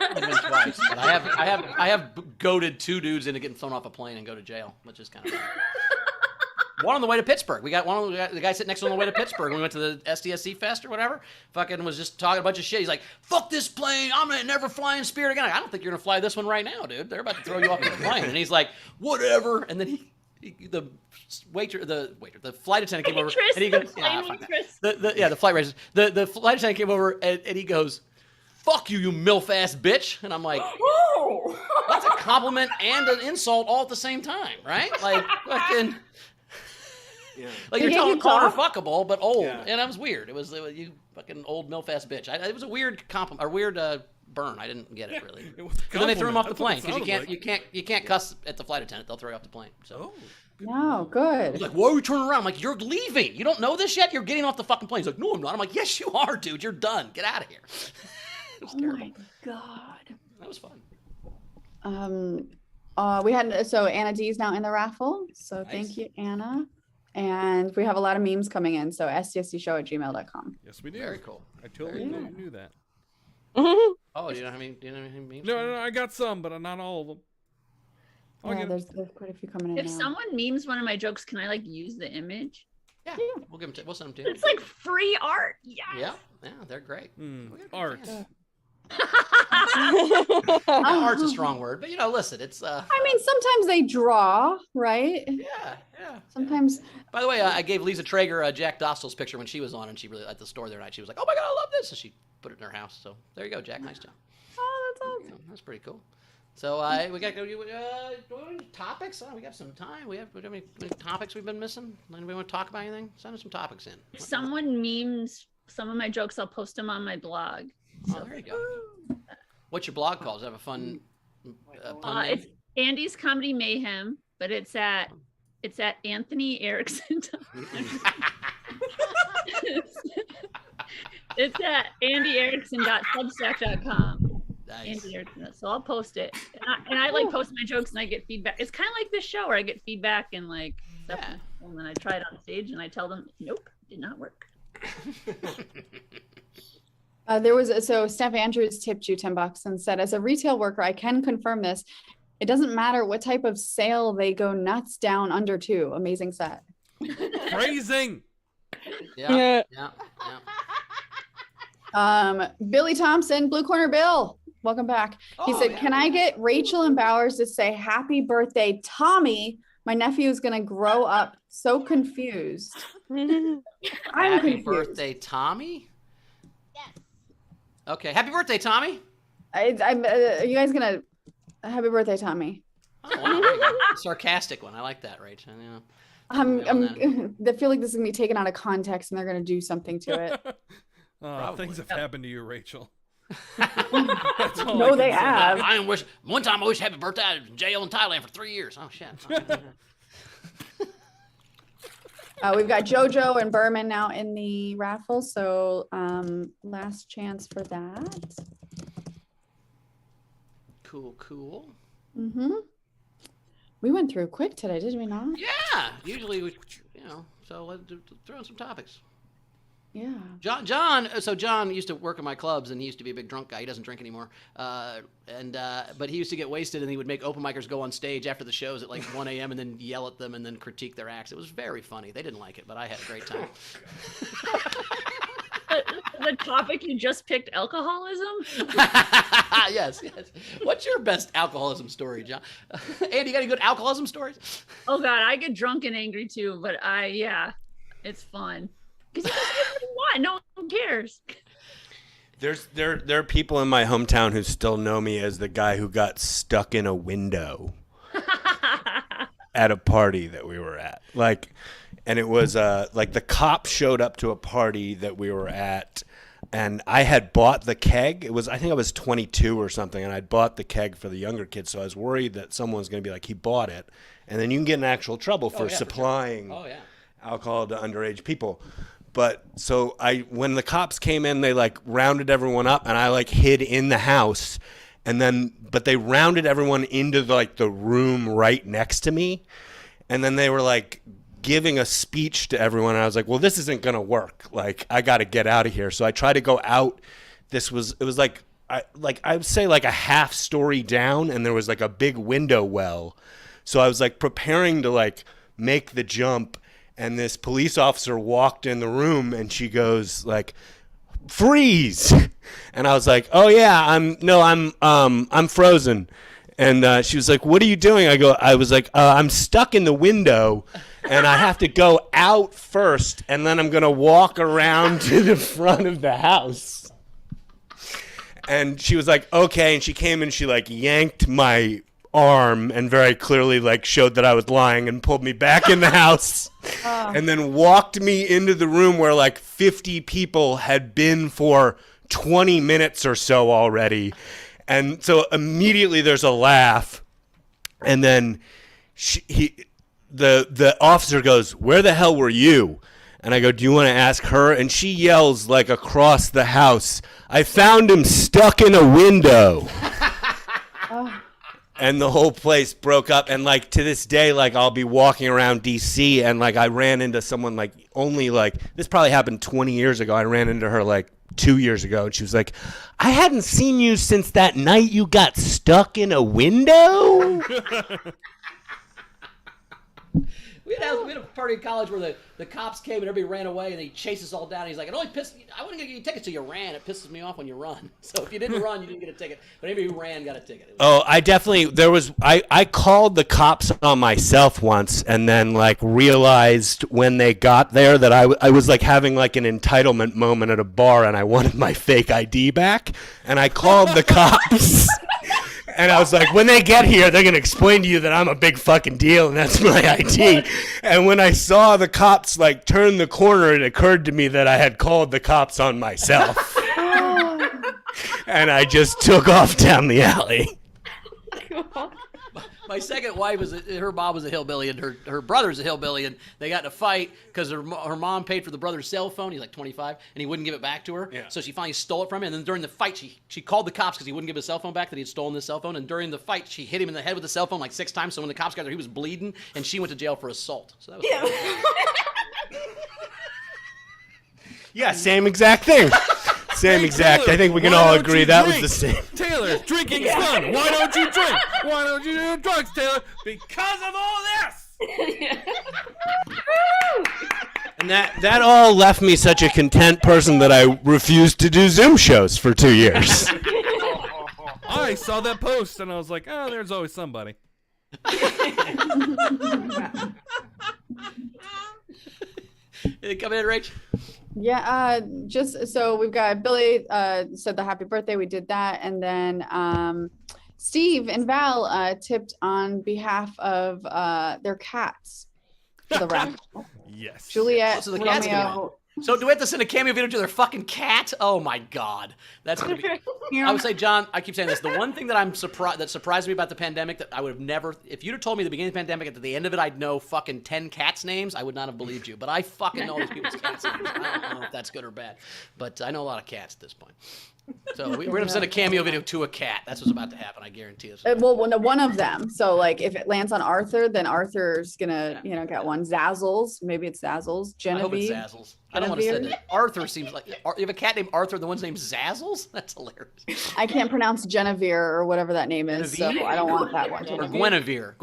I've been twice, but I have goaded 2 dudes into getting thrown off a plane and go to jail, which is kind of fun. One on the way to Pittsburgh. We got the guy sitting next to us on the way to Pittsburgh. When we went to the SDSC Fest or whatever. Fucking was just talking a bunch of shit. He's like, "Fuck this plane! I'm gonna never fly in Spirit again." I don't think you're gonna fly this one right now, dude. They're about to throw you off the plane. And he's like, "Whatever." And then the flight attendant came over and he goes, the flight waitress. The flight attendant came over and he goes, "Fuck you, you milf ass bitch." And I'm like, Whoa! That's a compliment and an insult all at the same time, right? Like fucking. Yeah. Like Did you're you calling her cough? fuckable, but old, Yeah. and that was weird. It was you fucking old milf ass bitch. It was a weird compliment, or weird burn. I didn't get it really. It was a And then they threw him off the plane compliment. because That's what it sounded you can't cuss at the flight attendant. They'll throw you off the plane. So No, good. he's like, "Why are we turning around?" I'm like, "You're leaving. You don't know this yet. You're getting off the fucking plane." He's like, "No, I'm not." I'm like, "Yes, you are, dude. You're done. Get out of here." It was Oh terrible. my God. That was fun. We had, so Anna D is now in the raffle. So thank Nice. you, Anna. And we have a lot of memes coming in. So sdscshow@gmail.com. Yes, we do. Very cool. I totally knew that. Oh, do you know how many memes? No, I got some, but not all of them. I'll Yeah, get 'em. there's quite a few coming in If now. someone memes one of my jokes, can I like use the image? Yeah, we'll give them. We'll send them to you. It's like free art. Yes. Yeah, they're great. Art. Art's a strong word, but listen, it's. I mean, sometimes they draw, right? Yeah. Sometimes. By the way, I gave Lisa Traeger Jack Dostal's picture when she was on, and she really at the store the other night. She was like, "Oh my god, I love this!" And she put it in her house. So there you go, Jack. Nice job. Oh, that's awesome. That's pretty cool. So we got to go. Topics? Oh, we got some time. We have any topics we've been missing? Anybody want to talk about anything? Send us some topics in. If someone memes some of my jokes, I'll post them on my blog. Oh, there you go. What's your blog called? Does it have a fun pun name? It's Andy's Comedy Mayhem, but it's at Anthony Erikson. It's at andyerikson.substack.com. Nice. Andy Erikson. So I'll post it, and I like post my jokes and I get feedback. It's kind of like this show where I get feedback and like stuff, and then I try it on stage and I tell them, nope, did not work. So Steph Andrews tipped you $10 and said, as a retail worker, I can confirm this. It doesn't matter what type of sale, they go nuts down under 2. Amazing set. Phrasing. Yeah. Billy Thompson, Blue Corner Bill, welcome back. He said, can I get Rachel and Bowers to say happy birthday, Tommy? My nephew is going to grow up so confused. I'm Happy confused. birthday, Tommy. Okay, happy birthday, Tommy. Are you guys going to happy birthday, Tommy? Oh, wow, there you go. Sarcastic one. I like that, Rachel. Yeah. I feel like this is going to be taken out of context and they're going to do something to it. Things have happened to you, Rachel. No, they have. One time I wish happy birthday. I was in jail in Thailand for 3 years. Oh shit. We've got JoJo and Berman now in the raffle, so last chance for that. Cool. Mm-hmm. We went through quick today, did we not? Yeah. Usually we, so let's throw in some topics. Yeah. John used to work at my clubs, and he used to be a big drunk guy. He doesn't drink anymore. But he used to get wasted, and he would make open micers go on stage after the shows at like 1 a.m. and then yell at them and then critique their acts. It was very funny. They didn't like it, but I had a great time. The topic you just picked, alcoholism? Yes. What's your best alcoholism story, John? Andy, you got any good alcoholism stories? Oh God, I get drunk and angry too, but it's fun. Because you just do what you want. No one cares. There are people in my hometown who still know me as the guy who got stuck in a window at a party that we were at. And it was like the cops showed up to a party that we were at, and I had bought the keg. I think I was 22 or something, and I'd bought the keg for the younger kids, so I was worried that someone was going to be like, he bought it, and then you can get in actual trouble for supplying alcohol to underage people. But so when the cops came in, they like rounded everyone up, and I like hid in the house, but they rounded everyone into the room right next to me, and then they were like giving a speech to everyone, and I was like, well, this isn't gonna work. Like, I got to get out of here. So I tried to go out. It was I would say like a half story down, and there was like a big window well. So I was like preparing to like make the jump. And this police officer walked in the room, and she goes like, "Freeze!" And I was like, "Oh yeah, I'm frozen." And she was like, "What are you doing?" I was like, "I'm stuck in the window, and I have to go out first, and then I'm gonna walk around to the front of the house." And she was like, "Okay," and she came and she like yanked my arm and very clearly like showed that I was lying and pulled me back in the house and then walked me into the room where like 50 people had been for 20 minutes or so already. And so immediately there's a laugh, and then the officer goes, "Where the hell were you?" And I go, "Do you want to ask her?" And she yells like across the house, "I found him stuck in a window." And the whole place broke up. And like to this day, like I'll be walking around DC, and like I ran into someone like only like this probably happened 20 years ago. I ran into her like 2 years ago, and she was like, "I hadn't seen you since that night you got stuck in a window." We had a party in college where the cops came and everybody ran away, and they chased us all down. And he's like, "It only pissed me. I wouldn't get you a ticket till you ran. It pisses me off when you run. So if you didn't run, you didn't get a ticket. But anybody who ran got a ticket." I called the cops on myself once, and then like realized when they got there that I was like having like an entitlement moment at a bar, and I wanted my fake ID back, and I called the cops. And I was like, when they get here, they're going to explain to you that I'm a big fucking deal, and that's my ID. And when I saw the cops, like, turn the corner, it occurred to me that I had called the cops on myself. And I just took off down the alley. My second wife her mom was a hillbilly, and her brother's a hillbilly, and they got in a fight because her mom paid for the brother's cell phone. He's like 25, and he wouldn't give it back to her. Yeah. So she finally stole it from him. And then during the fight, she called the cops because he wouldn't give his cell phone back, that he had stolen his cell phone. And during the fight, she hit him in the head with the cell phone like 6 times. So when the cops got there, he was bleeding, and she went to jail for assault. So that was Yeah, same exact thing. Same exact. Taylor, I think we can all agree that was the same. Taylor, drinking's fun. Why don't you drink? Why don't you do drugs, Taylor? Because of all this. And that all left me such a content person that I refused to do Zoom shows for 2 years. I saw that post and I was like, oh, there's always somebody. Did it come in, Rach? Yeah, just so we've got Billy said the happy birthday. We did that. And then Steve and Val tipped on behalf of their cats for the raffle. Yes. Juliet, So the cat's gonna Romeo. win. So do we have to send a cameo video to their fucking cat? Oh my God, that's gonna be. I would say, John, I keep saying this. The one thing that surprised me about the pandemic that I would have never, if you'd have told me at the beginning of the pandemic, at the end of it, I'd know fucking 10 cats' names, I would not have believed you. But I fucking know these people's cats' names. I don't know if that's good or bad, but I know a lot of cats at this point. So we're gonna send a cameo video to a cat. That's what's about to happen. I guarantee it. Well, no, one of them. So like, if it lands on Arthur, then Arthur's gonna, get one. Zazzles, maybe it's Zazzles. I hope it's Genevieve. Zazzles. I don't want to say that. Arthur seems like you have a cat named Arthur. The one's named Zazzles. That's hilarious. I can't pronounce Genevieve or whatever that name is, so Genevieve? I don't want that one. Or Guinevere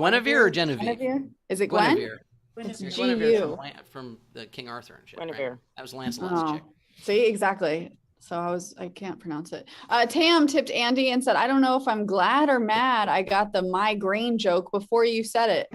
or Genevieve. Genevieve? Is it Gwen? Guinevere. It's Guinevere G-U. from the King Arthur and shit. Guinevere. Right? That was Lancelot's Oh, chick. see, exactly. So I can't pronounce it. Tam tipped Andy and said, I don't know if I'm glad or mad I got the migraine joke before you said it.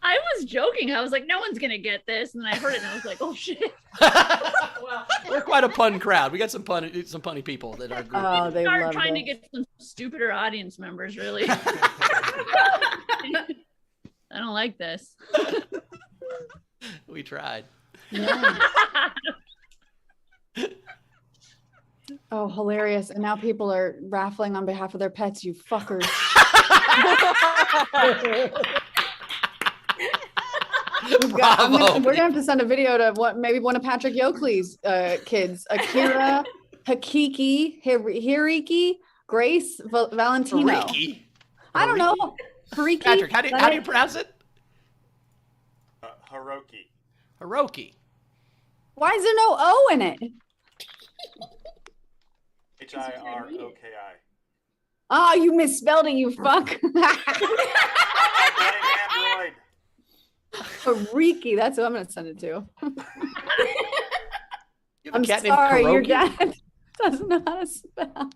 I was joking. I was like, no one's gonna get this, and then I heard it, and I was like, oh shit. Well, we're quite a pun crowd. We got some punny people that are. Oh, they Start love trying to it. get some stupider audience members, really. I don't like this. We tried. Yeah. Oh, hilarious. And now people are raffling on behalf of their pets, you fuckers. We're gonna have to send a video to maybe one of Patrick Yoakley's kids, Akira, Hakiki, Hiriki, Grace, Valentino. Hariki. I don't know. Hariki. Patrick, how do you pronounce it? Hiroki. Hiroki. Why is there no O in it? Hiroki. Oh, you misspelled it, you fuck. Android. Hariki, that's who I'm gonna send it to. You have a I'm cat named sorry, your Kuroki? dad doesn't know how to spell.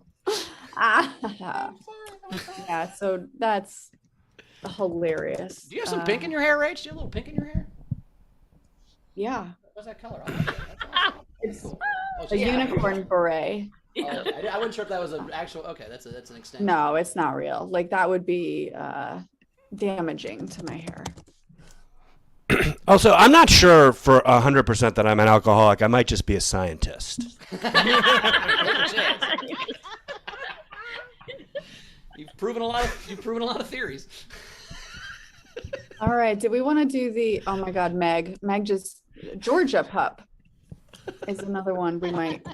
Yeah, so that's hilarious. Do you have some pink in your hair, Rach? Do you have a little pink in your hair? Yeah, What's that color? I like it. That's awesome. it's Oh, a unicorn beret. Oh, I wasn't sure if that was an actual. Okay, that's an extension. No, it's not real. Like that would be damaging to my hair. Also, I'm not sure for 100% that I'm an alcoholic. I might just be a scientist. You've proven a lot of theories. All right, did we want to do the? Oh my God, Meg just Georgia pup is another one we might.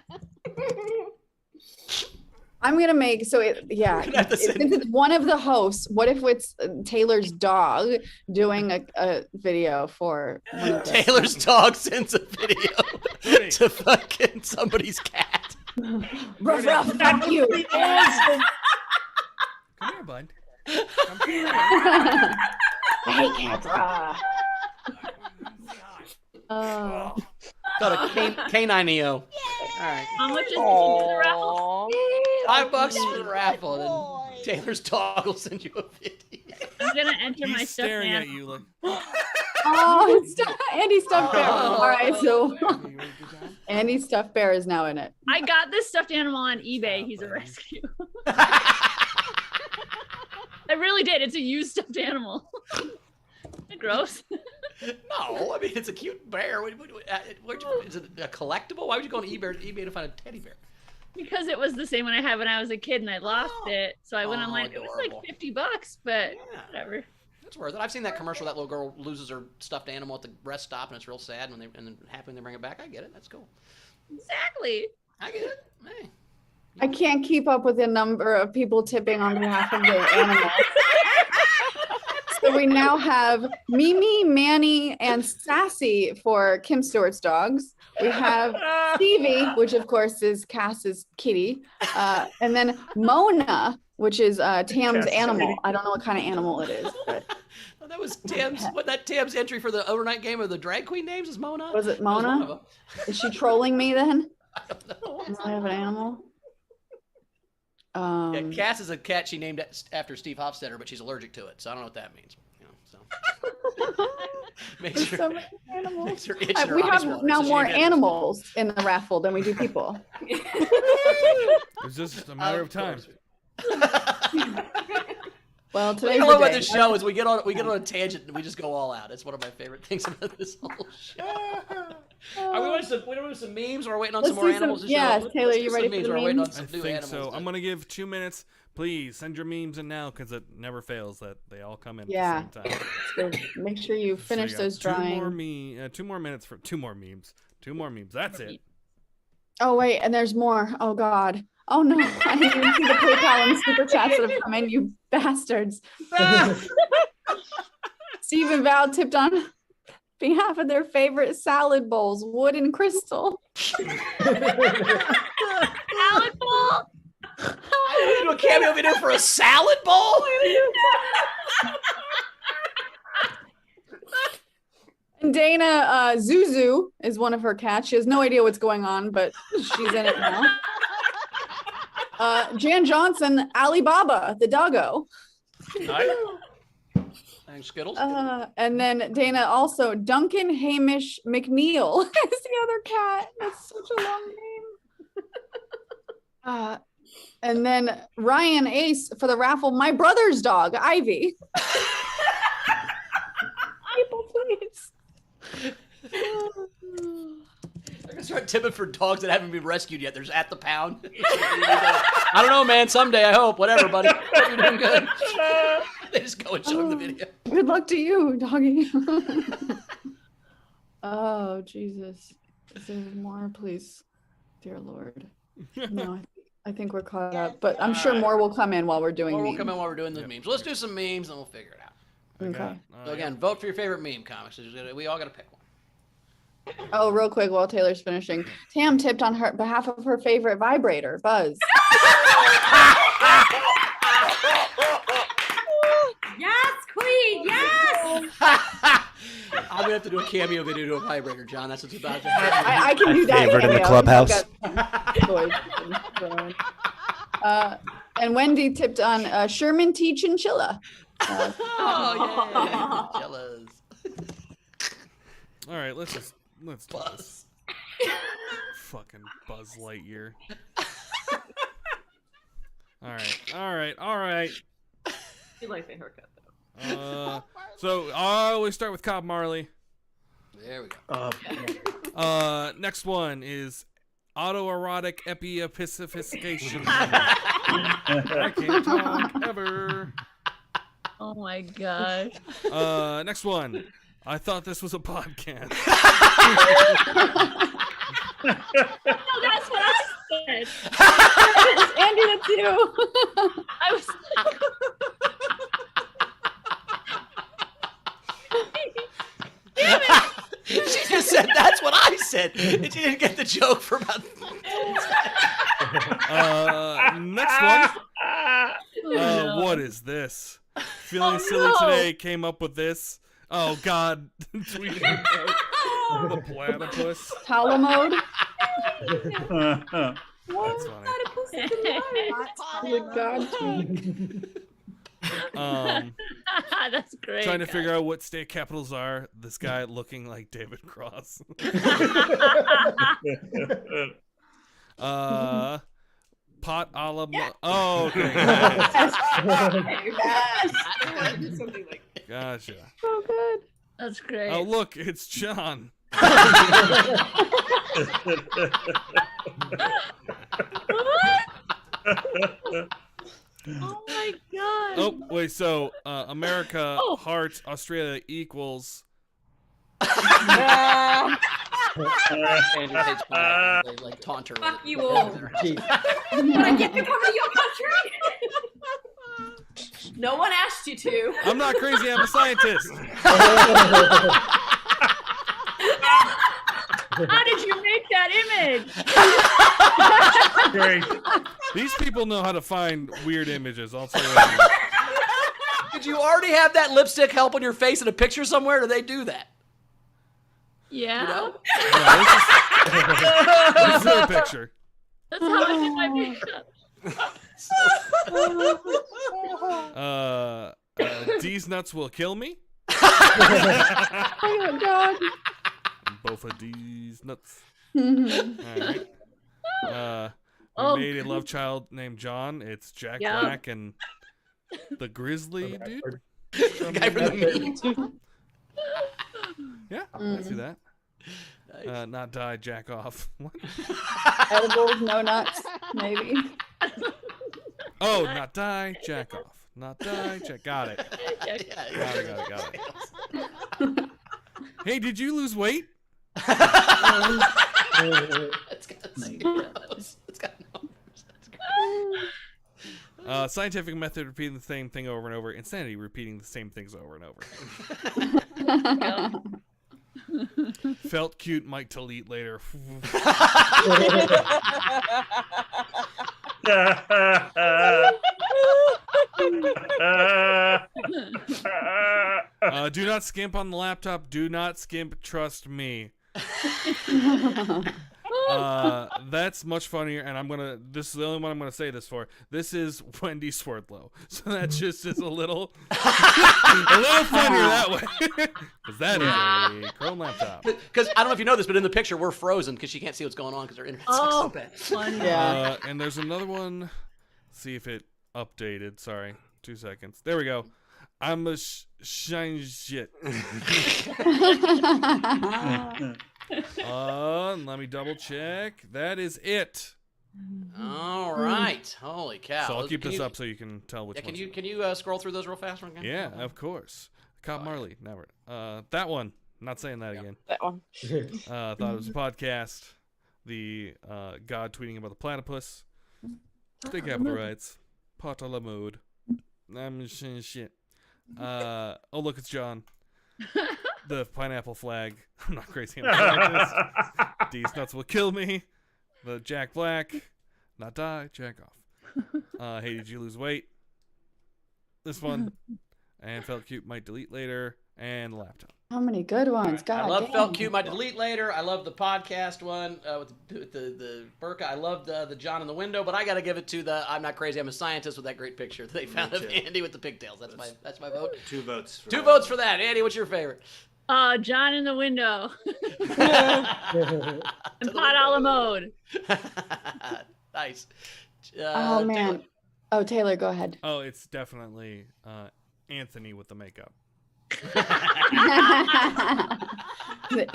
I'm gonna make since it's one of the hosts. What if it's Taylor's dog doing a video for one of the- Taylor's dog sends a video to fucking somebody's cat. Ruff, ruff, fuck you. Come here, bud. I hate cats. Oh. Got a K9EO. All right. How much is the raffle? $5 for the raffle. Then Taylor's dog will send you a video. I'm gonna enter my He's stuffed staring at animal. you like. Oh, Andy's stuffed bear. Oh. All right, so Andy's stuffed bear is now in it. I got this stuffed animal on eBay. He's a rescue. I really did. It's a used stuffed animal. Gross. No, I mean it's a cute bear. Is it a collectible? Why would you go on eBay to find a teddy bear? Because it was the same one I had when I was a kid and I lost it. So I went online. It was like Adorable. $50, but whatever. It's worth it. I've seen that commercial. That little girl loses her stuffed animal at the rest stop, and it's real sad. And then happy when they bring it back. I get it. That's cool. Exactly. I get it. Hey. I can't keep up with the number of people tipping on behalf of the animals. So we now have Mimi, Manny, and Sassy for Kim Stewart's dogs. We have Stevie, which of course is Cass's kitty, and then Mona, which is Tam's animal. I don't know what kind of animal it is, but Oh, that was Tam's. Tam's entry for the overnight game of the drag queen names is Mona. was it That was one of Mona? them. Is she trolling me then? I don't know. Do I have an animal? Yeah, Cass is a cat she named after Steve Hofstetter, but she's allergic to it, so I don't know what that means. You know, so makes her, so many animals. makes her itch in her We eyes have more, now so she more named it. animals in the raffle than we do people. It's just a matter of time. Well, What today's I the love about day. this show is we get on a tangent and we just go all out. It's one of my favorite things about this whole show. Are we watching some memes or are we waiting on some Let's more do some- animals to show yes, up? Taylor, Let's you do ready some for memes the or are we waiting on memes? some I new think animals? so. I'm gonna give 2 minutes. Please send your memes in now because it never fails that they all come in Yeah. at the same time. So make sure you finish So those got drawing. 2 more minutes for 2 more memes. 2 more memes. That's it. Oh wait, and there's more. Oh God. Oh no, I didn't even see the PayPal and super chats that have come in, you bastards. Steve and Val tipped on behalf of their favorite salad bowls, wood and crystal. Salad bowl. I do a cameo video for a salad bowl. And Dana Zuzu is one of her cats. She has no idea what's going on, but she's in it now. Jan Johnson, Alibaba, the doggo. Nice. Thanks, Skittles. And then Dana also, Duncan Hamish McNeil is the other cat. That's such a long name. And then Ryan Ace for the raffle, my brother's dog, Ivy. People, please. They're gonna start tipping for dogs that haven't been rescued yet. There's at the pound. I don't know, man. Someday, I hope. Whatever, buddy. Hope you're doing good. They just go and show him the video. Good luck to you, doggy. Oh, Jesus. Is there more, please? Dear Lord. No, I think we're caught up, but I'm sure more will come in while we're doing Or we'll memes. come in while we're doing the memes. Let's do some memes and we'll figure it out. Okay. So again, vote for your favorite meme comics. We all got to pick one. Oh, real quick while Taylor's finishing. Tam tipped on her behalf of her favorite vibrator, Buzz. Yes, Queen. Yes. I'm gonna have to do a cameo video to a vibrator, John. That's what's about to happen. I can do that. Favorite in the cameo. clubhouse. I've got and Wendy tipped on Sherman T. Chinchilla. Oh yeah, jealous. All right, let's do this. Fucking Buzz Lightyear. All right. You like the haircut though. So I always start with Cobb Marley. There we go. Next one is autoerotic epiepicification. I can't talk ever. Oh my gosh. Next one. I thought this was a podcast. No, that's what I said. Andy, that's you. I was. Damn it! She just said that's what I said, and she didn't get the joke for about. Next one. What is this? Feeling silly today. Came up with this. Oh God! Tweeting out the platypus. Talamode. That's funny. That's great. Trying to figure out what state capitals are. This guy looking like David Cross. Pot a la. Oh, okay. Something like that. Gotcha. So good. That's great. Oh, look, it's John. Oh my god. Oh, wait, so America, hearts, Australia equals. Andrew hates pineapple. They like taunt her. Fuck you all. When I get to come to your country. No one asked you to. I'm not crazy, I'm a scientist. How did you make that image? Great. These people know how to find weird images. I'll tell you that. Did you already have that lipstick help on your face in a picture somewhere? Or do they do that? Yeah. You know? This is their picture. That's how I did my makeup. These nuts will kill me. Oh my God. Both of these nuts. Mhm. All right. We made a love child named John. It's Jack Black and the Grizzly dude. The guy from the meme. Yeah, I see that. Not die, jack off. What? Edibles, no nuts, maybe. Oh, not die, jack off. Not die, jack. Got it. Got it. Hey, did you lose weight? It's got zeros. It's got numbers. That's great. Scientific method repeating the same thing over and over. Insanity repeating the same things over and over. Felt cute, might delete later. Do not skimp on the laptop. Do not skimp. Trust me. That's much funnier, and this is the only one I'm gonna say this for. This is Wendy Swerdlow, so that just is a little funnier that way, because that is a Chrome laptop. Because I don't know if you know this, but in the picture we're frozen because she can't see what's going on because her internet's so bad. Funny. Yeah. And there's another one. See if it updated. Sorry, 2 seconds. There we go. I'm a shine shit. Let me double check. That is it. All right. Holy cow. So I'll keep this up so you can tell which one. Can you scroll through those real fast? Yeah, of course. Cop Marley. Never. That one. Not saying that again. That one. Thought it was a podcast. The God tweeting about the platypus. State capital rights. Pot a la mode. I'm shit. Oh, look, it's John. The pineapple flag. I'm not crazy. These nuts will kill me. The Jack Black. Not die. Jack off. Hey, did you lose weight? This one. And felt cute. Might delete later. And the laptop. How many good ones? God, I love damn. Felt Cute, might delete later. I love the podcast one with the burqa. I love the John in the window, but I got to give it to the I'm not crazy, I'm a scientist with that great picture that they found of Andy with the pigtails. That's my vote. 2 votes. Two votes for that. Andy, what's your favorite? John in the window. And pot a la mode. Nice. Oh man. Taylor. Oh, Taylor, go ahead. Oh, it's definitely Anthony with the makeup.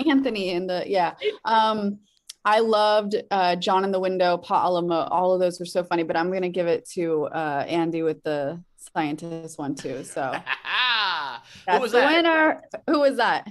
Anthony in the I loved John in the window, Pa Alamo. All of those were so funny, but I'm gonna give it to Andy with the scientist one too. So that's was the that? winner. Who was that?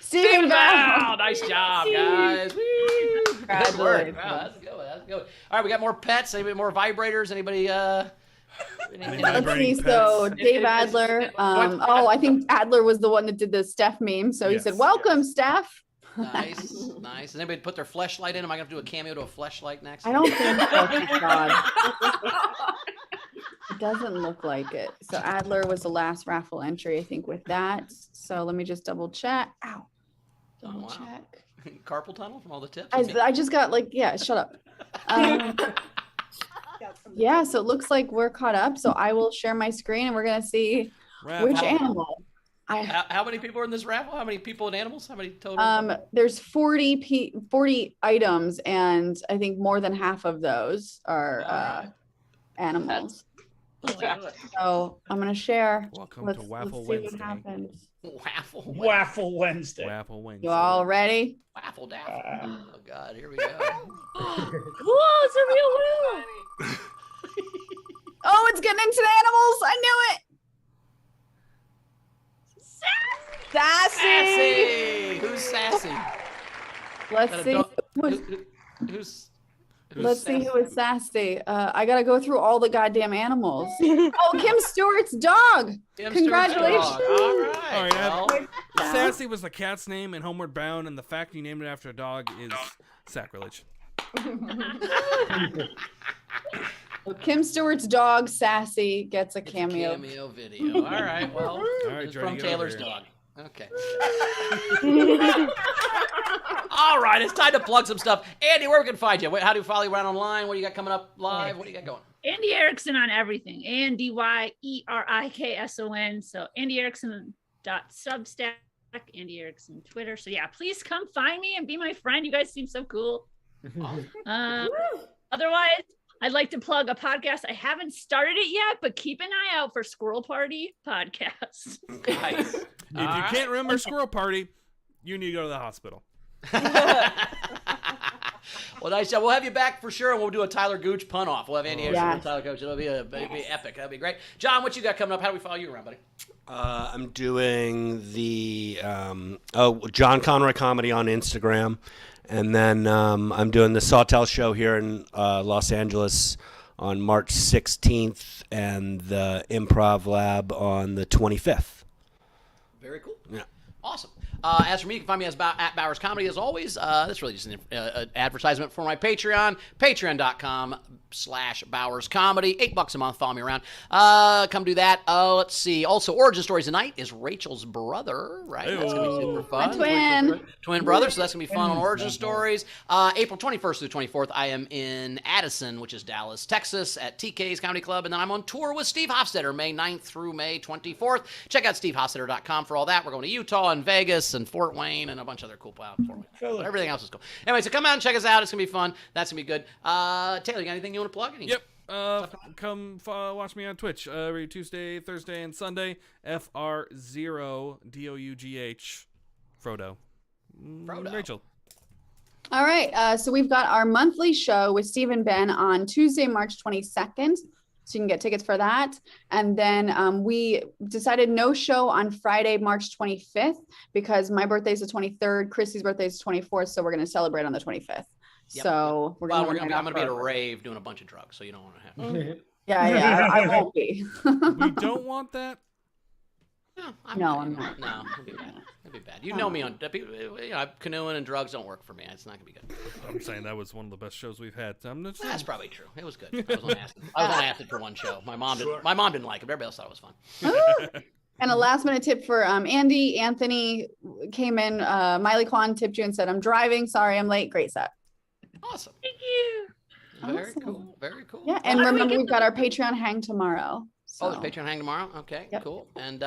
Stephen Bell. Nice job, guys. Woo. Good work. Congratulations. Wow, that's a good one. That's a good one. All right, we got more pets. Anybody more vibrators? Anybody? Let's see. So Dave Adler. I think Adler was the one that did the Steph meme. So he said, "Welcome, Steph." Nice. Does anybody put their fleshlight in? Am I gonna do a cameo to a fleshlight next? I don't think so. Thank God. It doesn't look like it. So Adler was the last raffle entry, I think, with that. So let me just double check. Ow. Double check. Carpal tunnel from all the tips. I just got shut up. Yeah, so it looks like we're caught up. So I will share my screen and we're gonna see which animal. How many people are in this raffle? How many people and animals? How many total? There's 40 items, and I think more than half of those are animals. So I'm gonna share. Welcome to Waffle let's see Wednesday. what happens. Waffle Wednesday. Waffle Wednesday. You all ready? Waffle daffle. Oh God, here we go. Whoa, it's a real wheel. Oh, it's getting into the animals. I knew it. Sassy. Who's sassy? Let's see. Who's Let's see who is sassy. I gotta go through all the goddamn animals. Oh, Kim Stewart's dog. Congratulations. All right. All right. Sassy was the cat's name in Homeward Bound, and the fact you named it after a dog is sacrilege. Kim Stewart's dog, Sassy, gets a cameo. Cameo video. All right. Well, it's from Taylor's dog. Okay. All right, it's time to plug some stuff. Andy, where we can find you? How do you follow you around online? What do you got coming up live? What do you got going? Andy Erikson on everything. AndyErikson. So AndyErikson.substack, Andy Erikson Twitter. So yeah, please come find me and be my friend. You guys seem so cool. Otherwise, I'd like to plug a podcast. I haven't started it yet, but keep an eye out for Squirrel Party podcast. Nice. If you can't remember Squirrel Party, you need to go to the hospital. Well, Well, nice job. We'll have you back for sure, and we'll do a Tyler Gooch pun off. We'll have Andy Anderson Yes. and Tyler Gooch. It'll be epic. That'll be great. John, what you got coming up? How do we follow you around, buddy? I'm doing the John Conroy comedy on Instagram, and then I'm doing the Sawtell show here in Los Angeles on March 16th, and the Improv Lab on the 25th. Very cool. Yeah. Awesome. As for me, you can find me at Bowers Comedy as always. That's really just an advertisement for my Patreon, patreon.com/Bowers Comedy. $8 a month. Follow me around. Come do that. Let's see. Also, Origin Stories tonight is Rachel's brother, right? That's going to be super fun. My twin. Twin brother, so that's going to be fun on Origin Stories. April 21st through 24th, I am in Addison, which is Dallas, Texas, at TK's Comedy Club, and then I'm on tour with Steve Hofstetter, May 9th through May 24th. Check out stevehofstetter.com for all that. We're going to Utah and Vegas and Fort Wayne and a bunch of other cool places. Everything else is cool. Anyway, so come out and check us out. It's going to be fun. That's going to be good. Taylor, you got anything you want to plug? Yep. Come watch me on Twitch every Tuesday, Thursday, and Sunday. FR0DOUGH. Frodo. Rachel. All right. So we've got our monthly show with Steve and Ben on Tuesday, March 22nd. So you can get tickets for that. And then we decided no show on Friday, March 25th, because my birthday is the 23rd. Christy's birthday is the 24th. So we're going to celebrate on the 25th. Yep. So we're I'm going going to be at a rave doing a bunch of drugs, so you don't want to have. Yeah, I won't be. We don't want that. No, I'm not. No, it'd be bad. It'd be bad. You know me on canoeing and drugs don't work for me. It's not gonna be good. I'm saying that was one of the best shows we've had. That's probably true. It was good. I was on acid. For one show. My mom didn't like it, but everybody else thought it was fun. And a last minute tip for Andy. Anthony came in. Miley Kwan tipped you and said, "I'm driving. Sorry, I'm late." Great set. Awesome. Thank you. Very cool. Very cool. Yeah, and remember we've got our Patreon hang tomorrow. So. Oh, the Patreon hang tomorrow? Okay, Yep. cool. And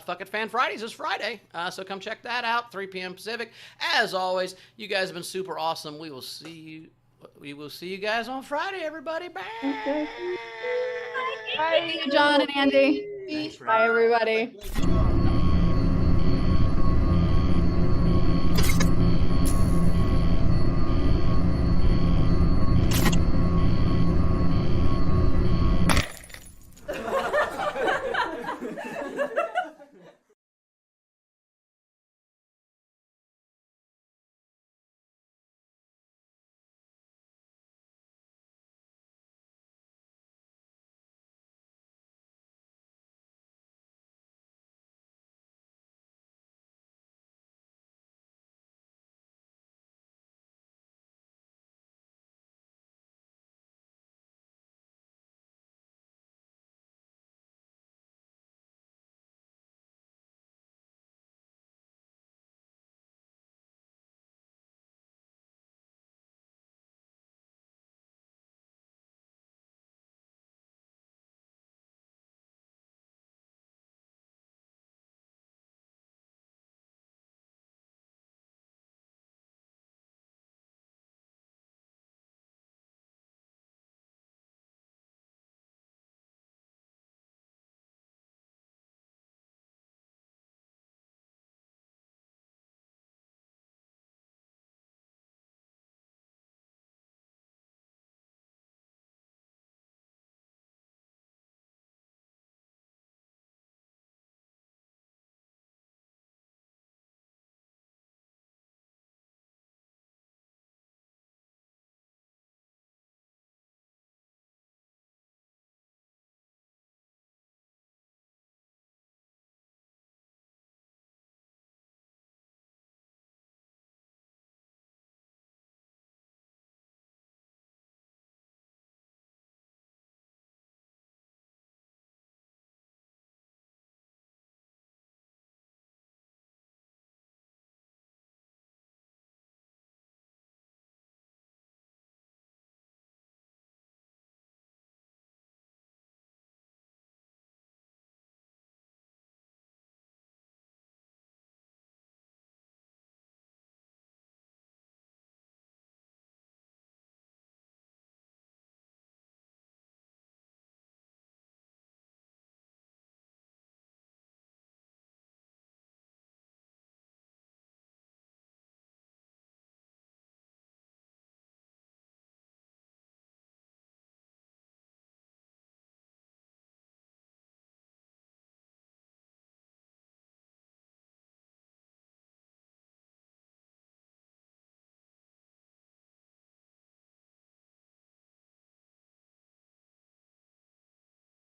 Fuck It Fan Fridays is Friday. So come check that out, 3 p.m. Pacific. As always, you guys have been super awesome. We will see you guys on Friday, everybody. Bye. Bye, John and Andy. Thanks, Bye, everybody.